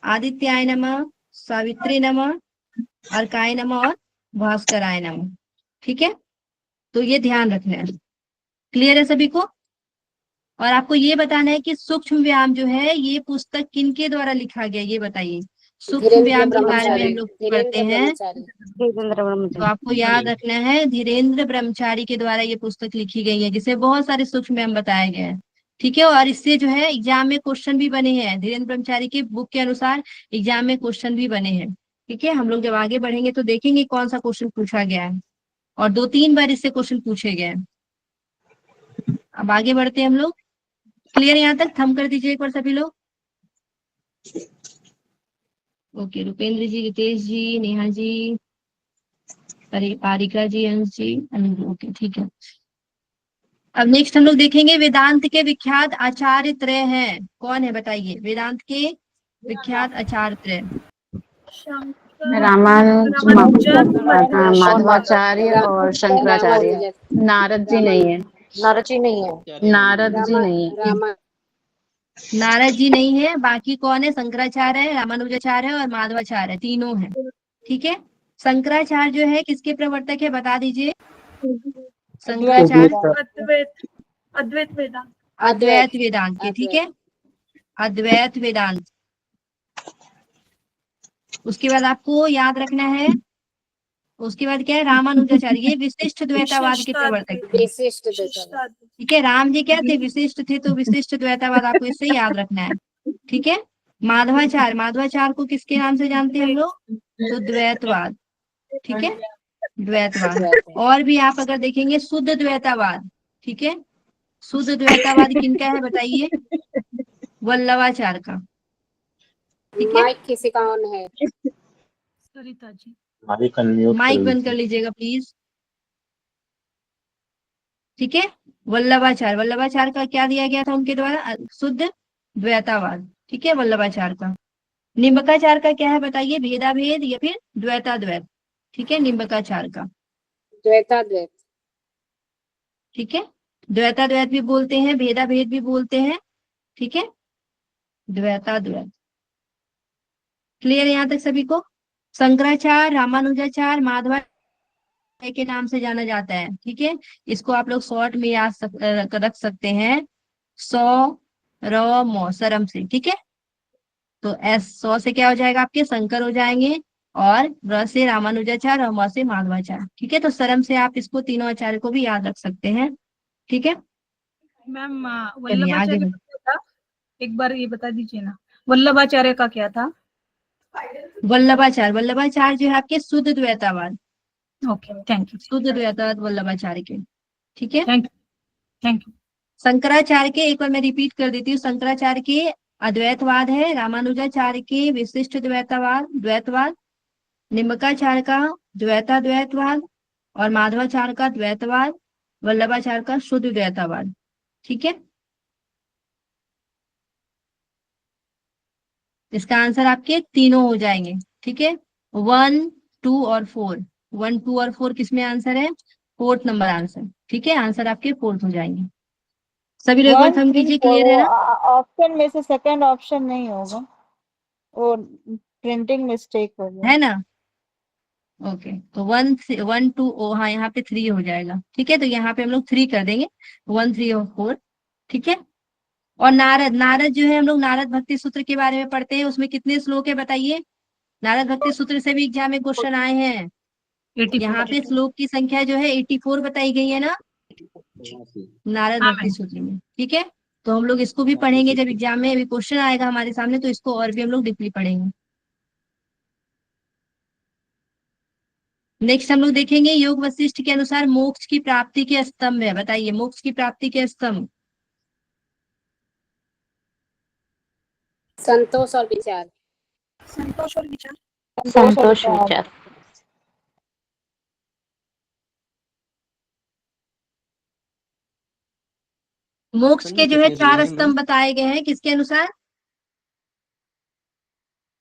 आदित्याय नमः, सावित्री नमः, अर्काय नमः और भास्कराय नमः। ठीक है, तो ये ध्यान रखना है। क्लियर है सभी को। और आपको ये बताना है कि सूक्ष्म व्यायाम जो है ये पुस्तक किनके द्वारा लिखा गया, ये बताइए। सूक्ष्म व्यायाम के बारे में हम लोग पढ़ते हैं, तो आपको याद रखना है धीरेन्द्र ब्रह्मचारी के द्वारा ये पुस्तक लिखी गई है, जिसे बहुत सारे सूक्ष्म व्यायाम बताए गए हैं। ठीक है, और इससे जो है एग्जाम में क्वेश्चन भी बने हैं, धीरेन्द्र ब्रह्मचारी की बुक के अनुसार एग्जाम में क्वेश्चन भी बने हैं। ठीक है, हम लोग जब आगे बढ़ेंगे तो देखेंगे कौन सा क्वेश्चन पूछा गया है, और 2-3 बार इससे क्वेश्चन पूछे गए हैं। अब आगे बढ़ते हैं हम लोग। क्लियर यहाँ तक, थम कर दीजिए एक बार सभी लोग। ओके, रुपेंद्र जी, रितेश जी, नेहा जी, पारिका जी, अंश जी, ओके ठीक है। अब नेक्स्ट हम लोग देखेंगे वेदांत के विख्यात आचार्य त्रय हैं, कौन है बताइए, वेदांत के विख्यात आचार्य त्रय। माधवाचार्य और शंकराचार्य। नारद जी नहीं है। नारद जी नहीं है। नारद जी नहीं है। रामा नारद जी नहीं है। बाकी कौन है? शंकराचार्य है, रामानुजाचार्य है और माधवाचार्य है, तीनों है। ठीक है। शंकराचार्य जो है किसके प्रवर्तक है बता दीजिए। शंकराचार्य अद्वैत अद्वैत वेदांत। अद्वैत वेदांत के। ठीक है, अद्वैत वेदांत। उसके बाद आपको याद रखना है, उसके बाद क्या है? रामानुजाचार्य, ये विशिष्ट द्वैतावाद के प्रवर्तक थे। विशिष्ट द्वैतावाद। ठीक है, राम जी क्या थे? विशिष्ट थे, तो विशिष्ट द्वैतावाद आपको इससे याद रखना है। ठीक है। माधवाचार्य, माधवाचार्य को किसके नाम से जानते हैं हम लोग? तो द्वैतवाद। ठीक है, द्वैतवाद। और भी आप अगर देखेंगे शुद्ध द्वैतावाद। ठीक है, शुद्ध द्वैतावाद किनका है बताइए? वल्लभाचार्य का। ठीक है, माइक किसी का ऑन है? सरिता जी। माइक बंद कर लीजिएगा प्लीज। ठीक है, वल्लभाचार्य, वल्लभाचार्य का क्या दिया गया था उनके द्वारा? शुद्ध द्वैतावाद। ठीक है, वल्लभाचार्य का। निम्बकाचार्य का क्या है बताइए? भेदाभेद या फिर द्वैताद्वैत। ठीक है, निम्बकाचार्य का। द्वैताद्वैत। ठीक है, द्वैताद्वैत भी बोलते हैं, भेदाभेद भी बोलते हैं। ठीक है, द्वैताद्वैत। क्लियर यहाँ तक सभी को? शंकराचार्य, रामानुजाचार्य, माधवाचार्य के नाम से जाना जाता है। ठीक है, इसको आप लोग शॉर्ट में याद रख सकते हैं, सौ र मो, सरम से। ठीक है, तो एस, सौ से क्या हो जाएगा आपके? शंकर हो जाएंगे, और र से रामानुजाचार्य और म से माधवाचार्य। ठीक है, तो सरम से आप इसको तीनों आचार्य को भी याद रख सकते हैं। ठीक है, मैम चलिए आगे वल्लभाचार्य का क्या था? एक बार ये बता दीजिए ना, वल्लभाचार्य का क्या था? वल्लभाचार्य, वल्लभाचार्य जो है आपके शुद्ध द्वैतावाद, ओके, थैंक यू। शुद्ध द्वैतावाद वल्लभाचार्य के। ठीक है, thank you, thank you. Shankaracharya के एक बार मैं रिपीट कर देती हूँ। शंकराचार्य के अद्वैतवाद है, रामानुजाचार्य के विशिष्ट द्वैतावाद, द्वैतवाद, निम्बकाचार्य का द्वैताद्वैतवाद, और माधवाचार्य का द्वैतवाद, वल्लभाचार्य का शुद्ध द्वैतावाद। ठीक है, इसका आंसर आपके तीनों हो जाएंगे। ठीक है, 1, 2 और 4। 1, 2 और 4 किसमें आंसर है? Fourth number answer. ठीक है, आंसर आपके फोर्थ हो जाएंगे। सभी लोग एक बार थम कीजिए, क्लियर है ना? ऑप्शन में से सेकंड ऑप्शन नहीं होगा, वो प्रिंटिंग मिस्टेक हो गया। है ना? ओके, तो 1, 2, ओ हाँ, यहाँ पे 3 हो जाएगा। ठीक है, तो यहाँ पे हम लोग 3 कर देंगे, 1, 3 और 4। ठीक है, और नारद, नारद जो है हम लोग नारद भक्ति सूत्र के बारे में पढ़ते हैं, उसमें कितने श्लोक है बताइए? नारद भक्ति सूत्र से भी एग्जाम में क्वेश्चन आए हैं। यहाँ पे श्लोक की संख्या जो है 84 बताई गई है ना, नारद हाँ भक्ति मैम। सूत्र में। ठीक है, तो हम लोग इसको भी पढ़ेंगे जब एग्जाम में अभी क्वेश्चन आएगा हमारे सामने, तो इसको और भी हम लोग डीपली पढ़ेंगे। नेक्स्ट हम लोग देखेंगे योग वशिष्ठ के अनुसार मोक्ष की प्राप्ति के स्तंभ है। बताइए, मोक्ष की प्राप्ति के स्तंभ। संतोष और विचार। संतोष और विचार। संतोष विचार। मोक्ष के जो है कितने दिए 4 हैं मैम? स्तंभ बताए गए हैं, किसके अनुसार?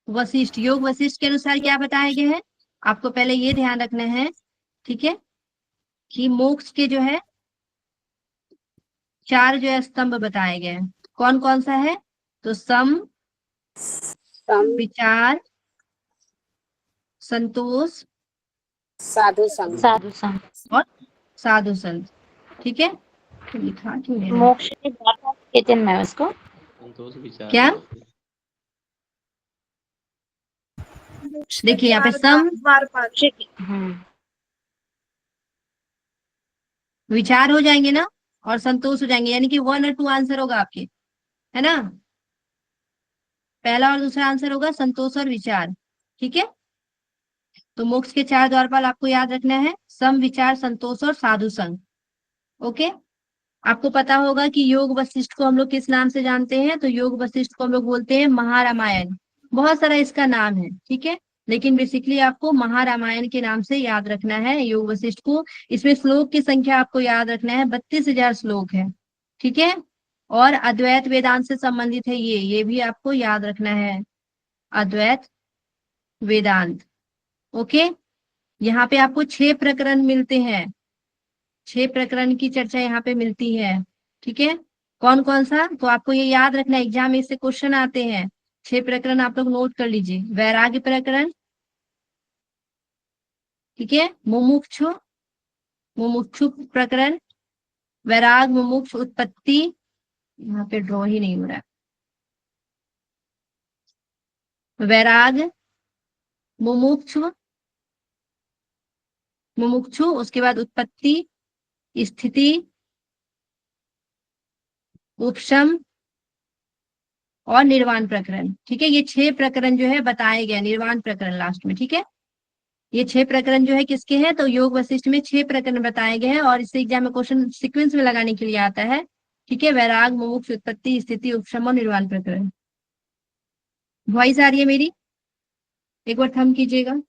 वशिष्ठ, योग वशिष्ठ के अनुसार क्या बताए गए हैं? आपको पहले ये ध्यान रखना है, ठीक है, कि मोक्ष के जो है 4 जो है स्तंभ बताए गए हैं। कौन कौन सा है? तो सम, विचार, संतोष साधु संग। साधु संग। और साधु संत। ठीक है, तो लिखा क्यों नहीं रहा? मोक्ष के द्वार कहते हैं मैं उसको। संतोष विचार। क्या? देखिए यहाँ पे सम, विचार हो जाएंगे ना, और संतोष हो जाएंगे, यानी कि 1 और 2 आंसर होगा आपके, है ना? पहला और दूसरा आंसर होगा संतोष और विचार। ठीक है, तो मोक्ष के 4 द्वारपाल आपको याद रखना है, सम, विचार, संतोष और साधु संग। ओके, आपको पता होगा कि योग वशिष्ठ को हम लोग किस नाम से जानते हैं? तो योग वशिष्ठ को हम लोग बोलते हैं महारामायण। बहुत सारा इसका नाम है, ठीक है, लेकिन बेसिकली आपको महारामायण के नाम से याद रखना है योग वशिष्ठ को। इसमें श्लोक की संख्या आपको याद रखना है, 32,000 श्लोक है। ठीक है, और अद्वैत वेदांत से संबंधित है ये भी आपको याद रखना है, अद्वैत वेदांत। ओके, यहाँ पे आपको 6 प्रकरण मिलते हैं। 6 प्रकरण की चर्चा यहाँ पे मिलती है। ठीक है, कौन कौन सा, तो आपको ये याद रखना, एग्जाम में इससे क्वेश्चन आते हैं। 6 प्रकरण आप लोग नोट कर लीजिए। वैराग्य प्रकरण, ठीक है, मुमुक्षु, मुमुक्षु प्रकरण, वैराग, मुमुक्ष, उत्पत्ति, यहाँ पे ड्रॉ ही नहीं हो रहा है, वैराग, मुमुक्षु, मुमुक्षु, उसके बाद उत्पत्ति, स्थिति, उपशम और निर्वाण प्रकरण। ठीक है, ये 6 प्रकरण जो है बताए गए, निर्वाण प्रकरण लास्ट में। ठीक है, ये 6 प्रकरण जो है किसके हैं, तो योग वशिष्ठ में 6 प्रकरण बताए गए हैं और इससे एग्जाम में क्वेश्चन सीक्वेंस में लगाने के लिए आता है। ठीक है, वैराग, मुमुक्ष, उत्पत्ति, स्थिति, उपशम और निर्वाण प्रकरण। वॉइस आ रही है मेरी? एक बार थम कीजिएगा।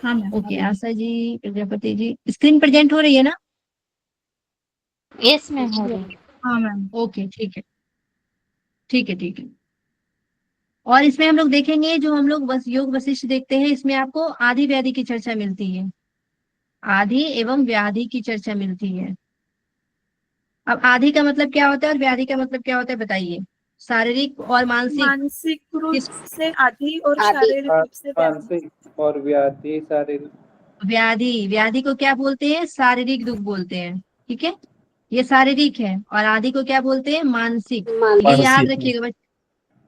हाँ ma'am. Okay, Asha ji, Prajapati ji, screen present हो रही है ना? यस मैम हो रही है। हाँ मैम। ओके, ठीक है, ठीक है, ठीक है। और इसमें हम लोग देखेंगे, जो हम लोग बस योग वशिष्ठ देखते हैं, इसमें आपको आदि व्याधि की चर्चा मिलती है, आदि एवं व्याधि की चर्चा मिलती है। अब आदि का मतलब क्या होता है और व्याधि का मतलब क्या होता है, बताइए। शारीरिक और मानसिक, मानसिक रूप किस, से आदि और आदि। शारीरिक रूप से व्याधि। मानसिक और व्याधि शारीरिक। व्याधि, व्याधि को क्या बोलते हैं, शारीरिक दुख बोलते हैं। ठीक है, ये शारीरिक है, और आदि को क्या बोलते हैं, मानसिक। ये याद मानसिक। रखिएगा बच्चे,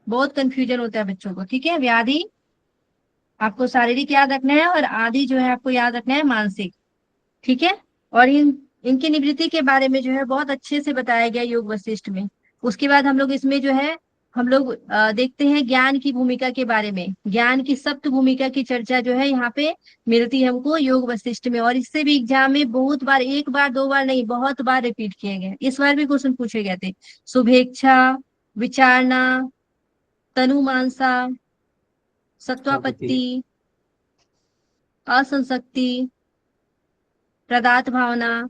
बहुत कंफ्यूजन होता है बच्चों को। ठीक है, व्याधि आपको शारीरिक याद रखना है और आदि जो है आपको याद रखना है मानसिक। ठीक है, और इनकी निवृत्ति के बारे में जो है बहुत अच्छे से बताया गया योग वशिष्ठ में। उसके बाद हम लोग इसमें जो है हम लोग देखते हैं ज्ञान की भूमिका के बारे में। ज्ञान की सप्त भूमिका की चर्चा जो है यहाँ पे मिलती है हमको योग वशिष्ठ में, और इससे भी एग्जाम में बहुत बार, एक बार दो बार नहीं, बहुत बार रिपीट किए गए। इस बार भी क्वेश्चन पूछे गए थे। शुभेच्छा, विचारना, तनुमानसा, सत्वापत्ति, असंशक्ति, प्रदात भावना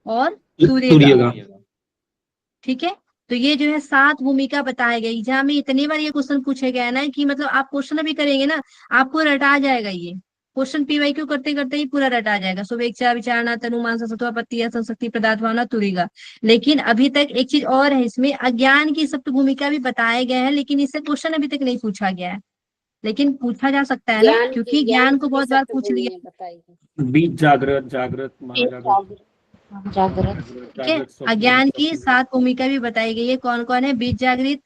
और तुर्यगा। ठीक है, तो ये जो है 7 भूमिका बताए गए। एग्जाम में इतनी बार ये क्वेश्चन पूछे गए ना कि मतलब आप क्वेश्चन अभी करेंगे ना, आपको रटा जाएगा। ये क्वेश्चन पीवाईक्यू करते करते ही पूरा रटा जाएगा। शुभेच्छा, विचारना, तनुमानसा, सत्वापत्ति, असंशक्ति, प्रदात भावना, तुर्यगा। लेकिन अभी तक एक चीज और है, इसमें अज्ञान की सप्त भूमिका भी बताए गए हैं, लेकिन इससे क्वेश्चन अभी तक नहीं पूछा गया है, लेकिन पूछा जा सकता है ना, क्योंकि ज्ञान को बहुत बार पूछ लिया। बताइए। बीज जागृत, जागृत, महाजागृत। जागृत। ठीक है, अज्ञान की 7 भूमिका भी बताई गई है। कौन कौन है, बीज जागृत,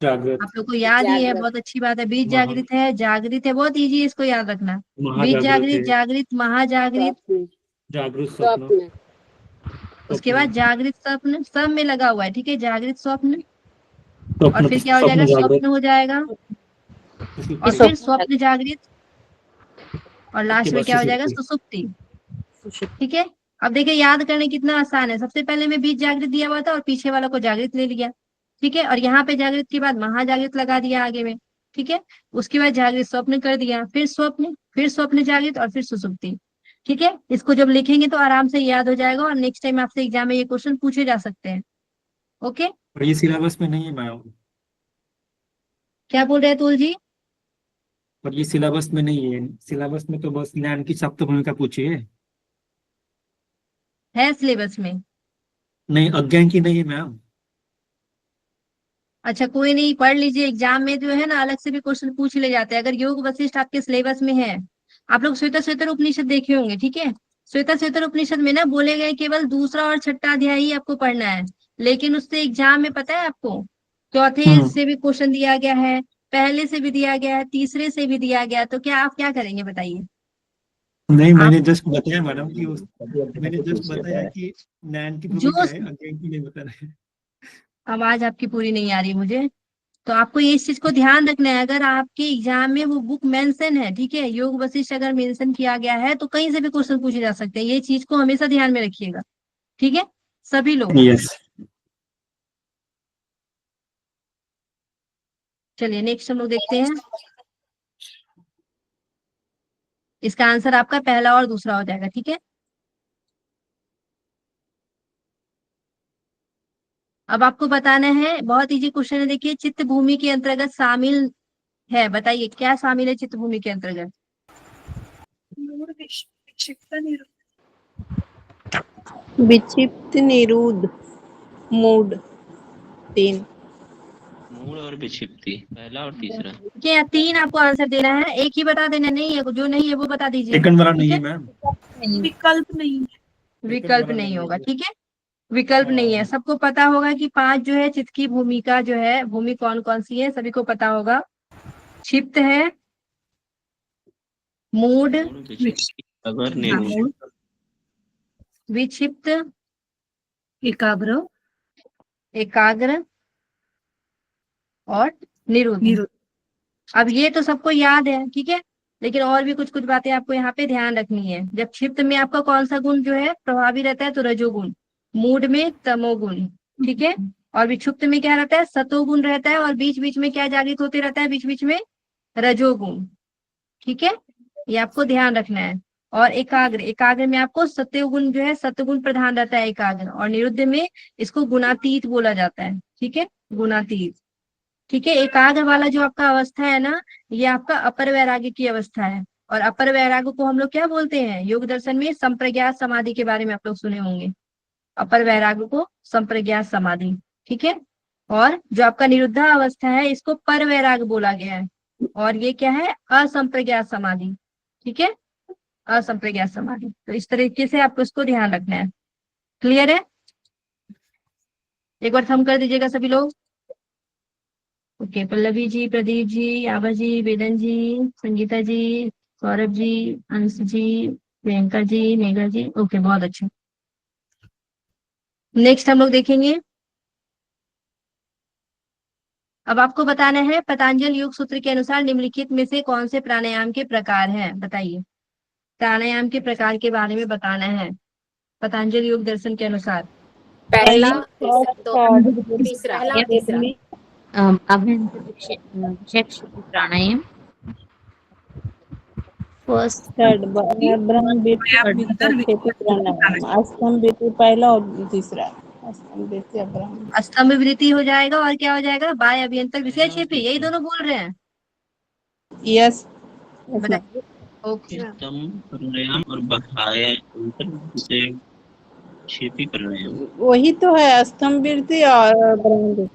जागृत, आप लोग को याद ही है, जागृत। बहुत अच्छी बात है। बीज जागृत है, जागृत है, बहुत इजी है, इसको याद रखना। बीज महाजागृत जागृत, है, जागृत, महाजागृत, स्वप्न। जागृत स्वप्न, स्वप्न। उसके बाद जागृत स्वप्न, सब में लगा हुआ है। ठीक है, जागृत स्वप्न, और स्वप्न, फिर क्या हो जाएगा, स्वप्न स्वप्न हो जाएगा, जागृत, और फिर स्वप्न जागृत, और लास्ट उसके में बाद क्या हो जाएगा, सुषुप्ति। सुसुप्ति। ठीक है, अब देखिए याद करने कितना आसान है। सबसे पहले में बीज जागृत दिया हुआ था और पीछे वाला को जागृत ले लिया। ठीक है, और यहाँ पे जागृत के बाद महाजागृत लगा दिया आगे में। ठीक है, उसके बाद जागृत स्वप्न कर दिया, फिर स्वप्न, फिर स्वप्न जागृत, और फिर सुसुप्ति। ठीक है, इसको जब लिखेंगे तो आराम से याद हो जाएगा, और नेक्स्ट टाइम आपसे एग्जाम में ये क्वेश्चन पूछे जा सकते हैं। ओके, और ये सिलेबस में नहीं है मैम, क्या बोल रहे हैं तुल जी? और ये सिलेबस में नहीं है। सिलेबस में तो बस ज्ञान की सप्त भूमिका पूछी है सिलेबस में? नहीं, अज्ञान की नहीं है मैम। अच्छा, कोई नहीं, पढ़ लीजिए। एग्जाम में जो है ना अलग से भी क्वेश्चन पूछ ले जाते हैं। अगर योग वशिष्ठ आपके सिलेबस में है, आप लोग श्वेता श्वेतर उपनिषद देखे होंगे। ठीक है, श्वेता श्वेतर उपनिषद में ना बोले गए केवल दूसरा और छठा अध्याय ही आपको पढ़ना है, लेकिन उससे एग्जाम में पता है आपको चौथे से भी क्वेश्चन दिया गया है, पहले से भी दिया गया है, तीसरे से भी दिया गया है। तो क्या आप क्या करेंगे बताइए? नहीं, आप मैंने जस्ट बताया मैडम कि मैंने जस्ट बताया कि ज्ञान की जो, भूमिका है, अज्ञान की नहीं बता रहे। आवाज आपकी पूरी नहीं आ रही मुझे, तो आपको ये इस चीज को ध्यान रखना है। अगर आपके एग्जाम में वो बुक मेंशन है, ठीक है, योग वशिष्ठ अगर मेंशन किया गया है, तो कहीं से भी क्वेश्चन पूछे जा सकते हैं। ये चीज को हमेशा ध्यान में रखिएगा। ठीक है, सभी लोग। यस। चलिए नेक्स्ट हम लोग देखते हैं। इसका आंसर आपका पहला और दूसरा हो जाएगा। ठीक है, अब आपको बताना है, बहुत इजी क्वेश्चन है। देखिए, चित्त भूमि के अंतर्गत शामिल है, बताइए क्या शामिल है चित्त भूमि के अंतर्गत? मूल विक्षिप्त निरूपण। विक्षिप्त निरुद्ध मूड 3 मूड और विक्षिप्ति, पहला और तीसरा। क्या 3 आपको आंसर देना है, एक ही बता देना, नहीं है जो नहीं है वो बता दीजिए। सेकंड वाला ठीक नहीं है, है मैम, विकल्प नहीं है। विकल्प वाला नहीं नहीं होगा। है। ठीक है, विकल्प नहीं है। हाँ। सबको पता होगा कि 5 जो है चित्त की भूमिका जो है, भूमि कौन कौन सी है, सभी को पता होगा। क्षिप्त है, मूड, मूड, विक्षिप्ति, अगर, निरुद्ध। विक्षिप्त, एकाग्र, एकाग्र और निरुद्ध। अब ये तो सबको याद है, ठीक है, लेकिन और भी कुछ कुछ बातें आपको यहाँ पे ध्यान रखनी है। जब क्षिप्त में आपका कौन सा गुण जो है प्रभावी रहता है, तो रजोगुण। मूड में तमोगुण, ठीक है, और विक्षिप्त में क्या रहता है, सतोगुण रहता है, और बीच बीच में क्या जागृत होते रहता है, बीच बीच में रजोगुण। ठीक है, ये आपको ध्यान रखना है। और एकाग्र, एकाग्र में आपको सत्वगुण जो है, सत्वगुण प्रधान रहता है एकाग्र, और निरुद्ध में इसको गुणातीत बोला जाता है। ठीक है, गुणातीत। ठीक है, एकाग्र वाला जो आपका अवस्था है ना, ये आपका अपर वैराग्य की अवस्था है। और अपर वैराग्य को हम लोग क्या बोलते हैं, योग दर्शन में संप्रज्ञात समाधि के बारे में आप लोग सुने होंगे। अपर वैराग्य को संप्रज्ञात समाधि। ठीक है, और जो आपका निरुद्ध अवस्था है इसको पर वैराग्य बोला गया है, और ये क्या है, असंप्रज्ञात समाधि। ठीक है, असंप्रज्ञात समाधि। तो इस तरीके से आपको इसको ध्यान रखना है। क्लियर है, एक बार थम कर दीजिएगा सभी लोग। ओके, पल्लवी जी, प्रदीप जी, आभा जी, वेदन जी, संगीता जी, सौरभ जी, अंश जी, प्रियंका जी, मेघा जी। ओके, बहुत अच्छा। नेक्स्ट हम लोग देखेंगे, अब आपको बताना है पतंजल योग सूत्र के अनुसार निम्नलिखित में से कौन से प्राणायाम के प्रकार हैं, बताइए। प्राणायाम के प्रकार के बारे में बताना है पतंजल योग दर्शन के अनुसार। पहला, फर्स्ट दो, थर्ड तीसरा, पहला और तीसरा। अभ्यंतर विक्षेप प्राणायाम, फर्स्ट थर्ड ब्रह्म विक्षेपी प्राणायाम, अस्तम विधि पहला और तीसरा, अस्तम विधि ब्रह्म। अस्तंभ वृत्ति हो जाएगा, और क्या हो जाएगा, बाय अभियंतर विषय क्षेपी, यही दोनों बोल रहे हैं, यस, बताइए। ओके, स्तंभ प्राणायाम और बाह्य अंतर विक्षेपी प्राणायाम। वही तो है, अस्तम विधि और ब्रह्म विधि।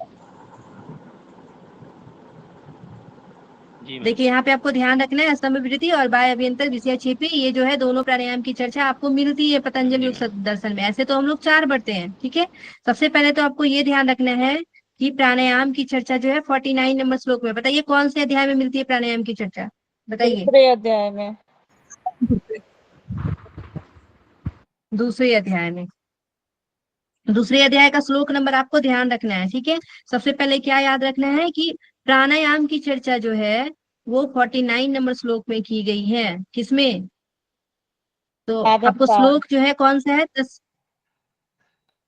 जी मैम। देखिए यहाँ पे आपको ध्यान रखना है, स्तंभ वृत्ति और बाय अभियंतर विषय क्षेपी, ये जो है दोनों प्राणायाम की चर्चा आपको मिलती है पतंजल जी योग मैम। दर्शन में। ऐसे तो हम लोग 4 बढ़ते हैं। ठीक है, सबसे पहले तो आपको ये ध्यान रखना है कि प्राणायाम की चर्चा जो है 49 नंबर श्लोक में, बताइए कौन से अध्याय में मिलती है प्राणायाम की चर्चा, बताइए। दूसरे अध्याय में। दूसरे अध्याय में, दूसरे अध्याय का श्लोक नंबर आपको ध्यान रखना है। ठीक है, सबसे पहले क्या याद रखना है कि प्राणायाम की चर्चा जो है वो 49 नंबर श्लोक में की गई है। किसमें, तो साधन आपको पाठ। श्लोक जो है कौन सा है,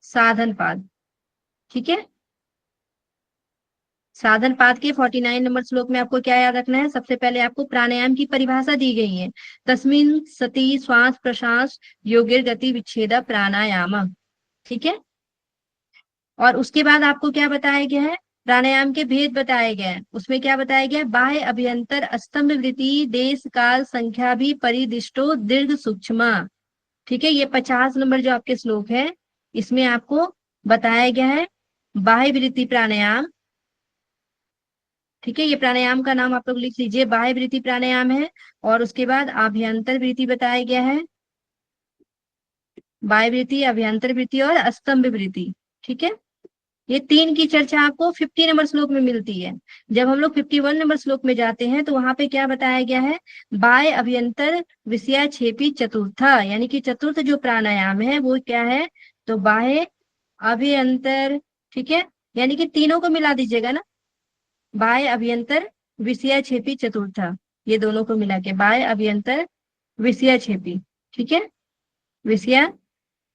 साधन पाद। ठीक है, साधन पाद के 49 नंबर श्लोक में आपको क्या याद रखना है, सबसे पहले आपको प्राणायाम की परिभाषा दी गई है, तस्मिन् सति श्वास प्रश्वास योगिर गति विच्छेद प्राणायाम। ठीक है, और उसके बाद आपको क्या बताया गया है, प्राणायाम के भेद बताए गए हैं। उसमें क्या बताया गया है, बाह्य अभ्यंतर अस्तंभ वृत्ति देश काल संख्या भी परिदिष्टो दीर्घ सूक्ष्म। ठीक है, ये 50 नंबर जो आपके श्लोक है, इसमें आपको बताया गया है बाह्य वृत्ति प्राणायाम। ठीक है, ये प्राणायाम का नाम आप लोग लिख लीजिए, बाह्य वृत्ति प्राणायाम है। और उसके बाद आभ्यंतर वृत्ति बताया गया है, बाह्य वृत्ति, अभ्यंतर वृत्ति और अस्तंभ वृत्ति। ठीक है, ये 3 की चर्चा आपको 50 नंबर श्लोक में मिलती है। जब हम लोग 51 नंबर श्लोक में जाते हैं तो वहां पे क्या बताया गया है, बाय अभ्यंतर विषय क्षेपी चतुर्थ, यानी कि चतुर्थ जो प्राणायाम है वो क्या है, तो बाह्य अभ्यंतर। ठीक है, यानी कि तीनों को मिला दीजिएगा ना, बाय अभ्यंतर विषय क्षेपी चतुर्थ, ये दोनों को मिला के बाय अभ्यंतर विषय क्षेपी। ठीक है, विषय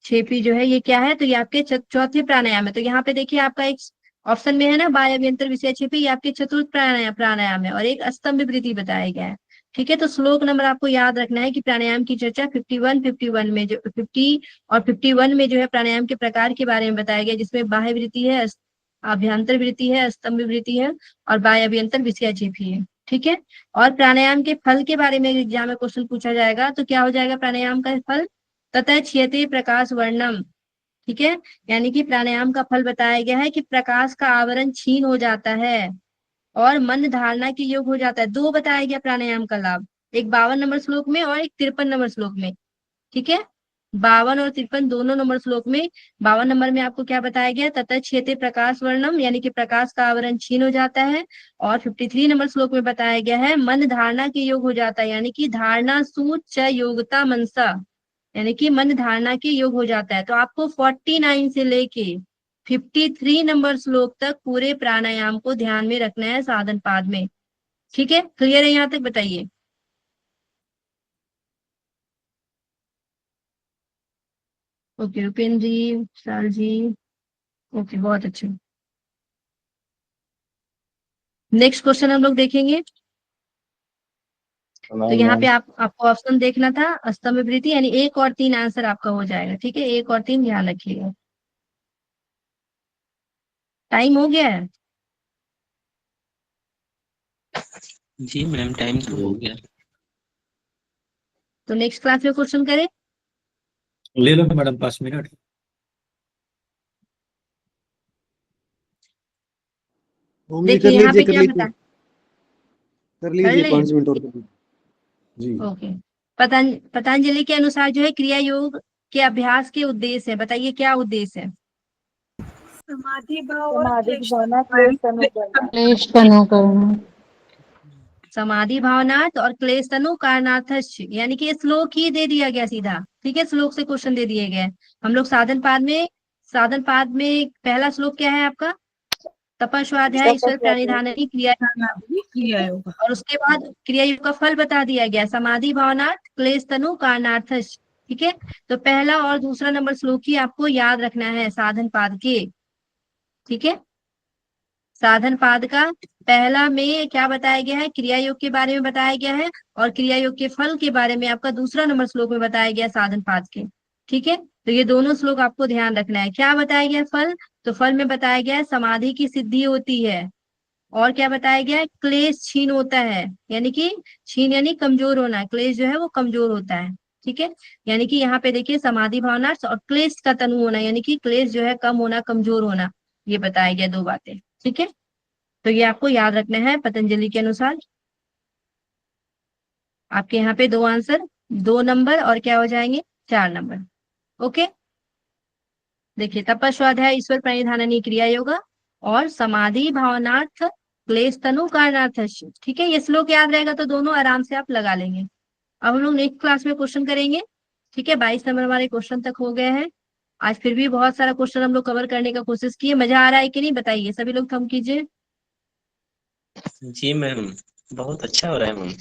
क्षेपी जो है ये क्या है, तो ये आपके चौथे प्राणायाम है। तो यहाँ पे देखिए आपका एक ऑप्शन में है ना, बाह्य अभ्यंतर विषय क्षेपी, ये आपके चतुर्थ प्राणायाम है, और एक अस्तंभ वृत्ति बताया गया है। ठीक है, तो श्लोक नंबर आपको याद रखना है कि प्राणायाम की चर्चा 51 में जो 50 और 51 में जो है प्राणायाम के प्रकार के बारे में बताया गया, जिसमें बाह्य वृत्ति है, अभ्यंतर वृत्ति है, अस्तंभ वृत्ति है, और बाह्य अभ्यंतर विषय क्षेपी है। ठीक है, और प्राणायाम के फल के बारे में एग्जाम में क्वेश्चन पूछा जाएगा तो क्या हो जाएगा प्राणायाम का फल, ततः क्षीयते प्रकाश वर्णम ठीक है, यानी कि प्राणायाम का फल बताया गया है कि प्रकाश का आवरण छीन हो जाता है और मन धारणा के योग हो जाता है। दो बताया गया प्राणायाम का लाभ, एक 52 नंबर श्लोक में और एक 53 नंबर श्लोक में। ठीक है, 52 और 53 दोनों नंबर श्लोक में। 52 नंबर में आपको क्या बताया गया, ततः क्षेत्रे प्रकाश वर्णम, यानी कि प्रकाश का आवरण छीन हो जाता है। और 53 नंबर श्लोक में बताया गया है मन धारणा के योग हो जाता है, यानी कि धारणा सूच योगता मनसा, यानी कि मन धारणा के योग हो जाता है। तो आपको 49 से लेके 53 नंबर श्लोक तक पूरे प्राणायाम को ध्यान में रखना है साधन पाद में। ठीक है, क्लियर है यहाँ तक, बताइए। ओके रुपेंद्र जी, विशाल जी, ओके बहुत अच्छे। नेक्स्ट क्वेश्चन हम लोग देखेंगे। तो यहाँ पे आपको ऑप्शन देखना था, अस्तम विभृति, यानी 1 और 3 आंसर आपका हो जाएगा। ठीक है, 1 और 3 ध्यान रखिएगा। टाइम हो गया है। जी मैम टाइम तो हो गया। तो नेक्स्ट क्लास में क्वेश्चन करें। ले लो मैडम 5 मिनट। ओम जी देखिए कर यहाँ पे लीजिए कर क्या लीजिए बता, कर कर लीजिए ले। 5 मिनट और कर लीजिए जी। ओके, पतंजलि के अनुसार जो है क्रिया योग के अभ्यास के उद्देश्य है, बताइए क्या उद्देश्य है। समाधि भाव और समाधि क्लेश भावना क्लेश तनु करना। क्लेश तनु करना। समाधि भावनार्थ और क्लेश तनु कारणार्थश्च, यानी कि ये श्लोक ही दे दिया गया सीधा। ठीक है, श्लोक से क्वेश्चन दे दिए गए। हम लोग साधन पाद में पहला श्लोक क्या है आपका, तपस्वाध्याय ईश्वर प्राणिधानी क्रिया, क्रिया योग। और उसके बाद क्रिया योग का फल बता दिया गया, समाधि भावनार्थ क्लेश तनु कारणार्थश्च। ठीक है, तो पहला और दूसरा नंबर श्लोक ही आपको याद रखना है साधन पाद के। ठीक है, साधन पाद का पहला में क्या बताया गया है, क्रिया योग के बारे में बताया गया है, और क्रिया योग के फल के बारे में आपका दूसरा नंबर श्लोक में बताया गया साधन पाद के। ठीक है, तो ये दोनों श्लोक आपको ध्यान रखना है। क्या बताया गया फल, तो फल में बताया गया है समाधि की सिद्धि होती है, और क्या बताया गया है, क्लेश छीन होता है, यानी कि छीन यानी कमजोर होना, क्लेश जो है वो कमजोर होता है। ठीक है, यानी कि यहाँ पे देखिए समाधि भावना और क्लेश का तनु होना, यानी कि क्लेश जो है कम होना, कमजोर होना, ये बताया गया दो बातें। ठीक है, तो ये आपको याद रखना है पतंजलि के अनुसार। आपके यहाँ पे 2 आंसर, 2 नंबर और क्या हो जाएंगे, 4 नंबर। ओके, देखिए तपस्वाध्याय ईश्वर प्रणिधाननी क्रिया योगा और समाधि भावनार्थ क्लेश तनु कारणार्थ। ठीक है, ये श्लोक याद रहेगा तो दोनों आराम से आप लगा लेंगे। अब हम लोग नेक्स्ट क्लास में क्वेश्चन करेंगे। ठीक है, 22 नंबर हमारे क्वेश्चन तक हो गए हैं आज। फिर भी बहुत सारा क्वेश्चन हम लोग कवर करने का कोशिश किए। मजा आ रहा है कि नहीं, बताइए सभी लोग, थम कीजिए। जी मैम बहुत अच्छा हो रहा है मैम।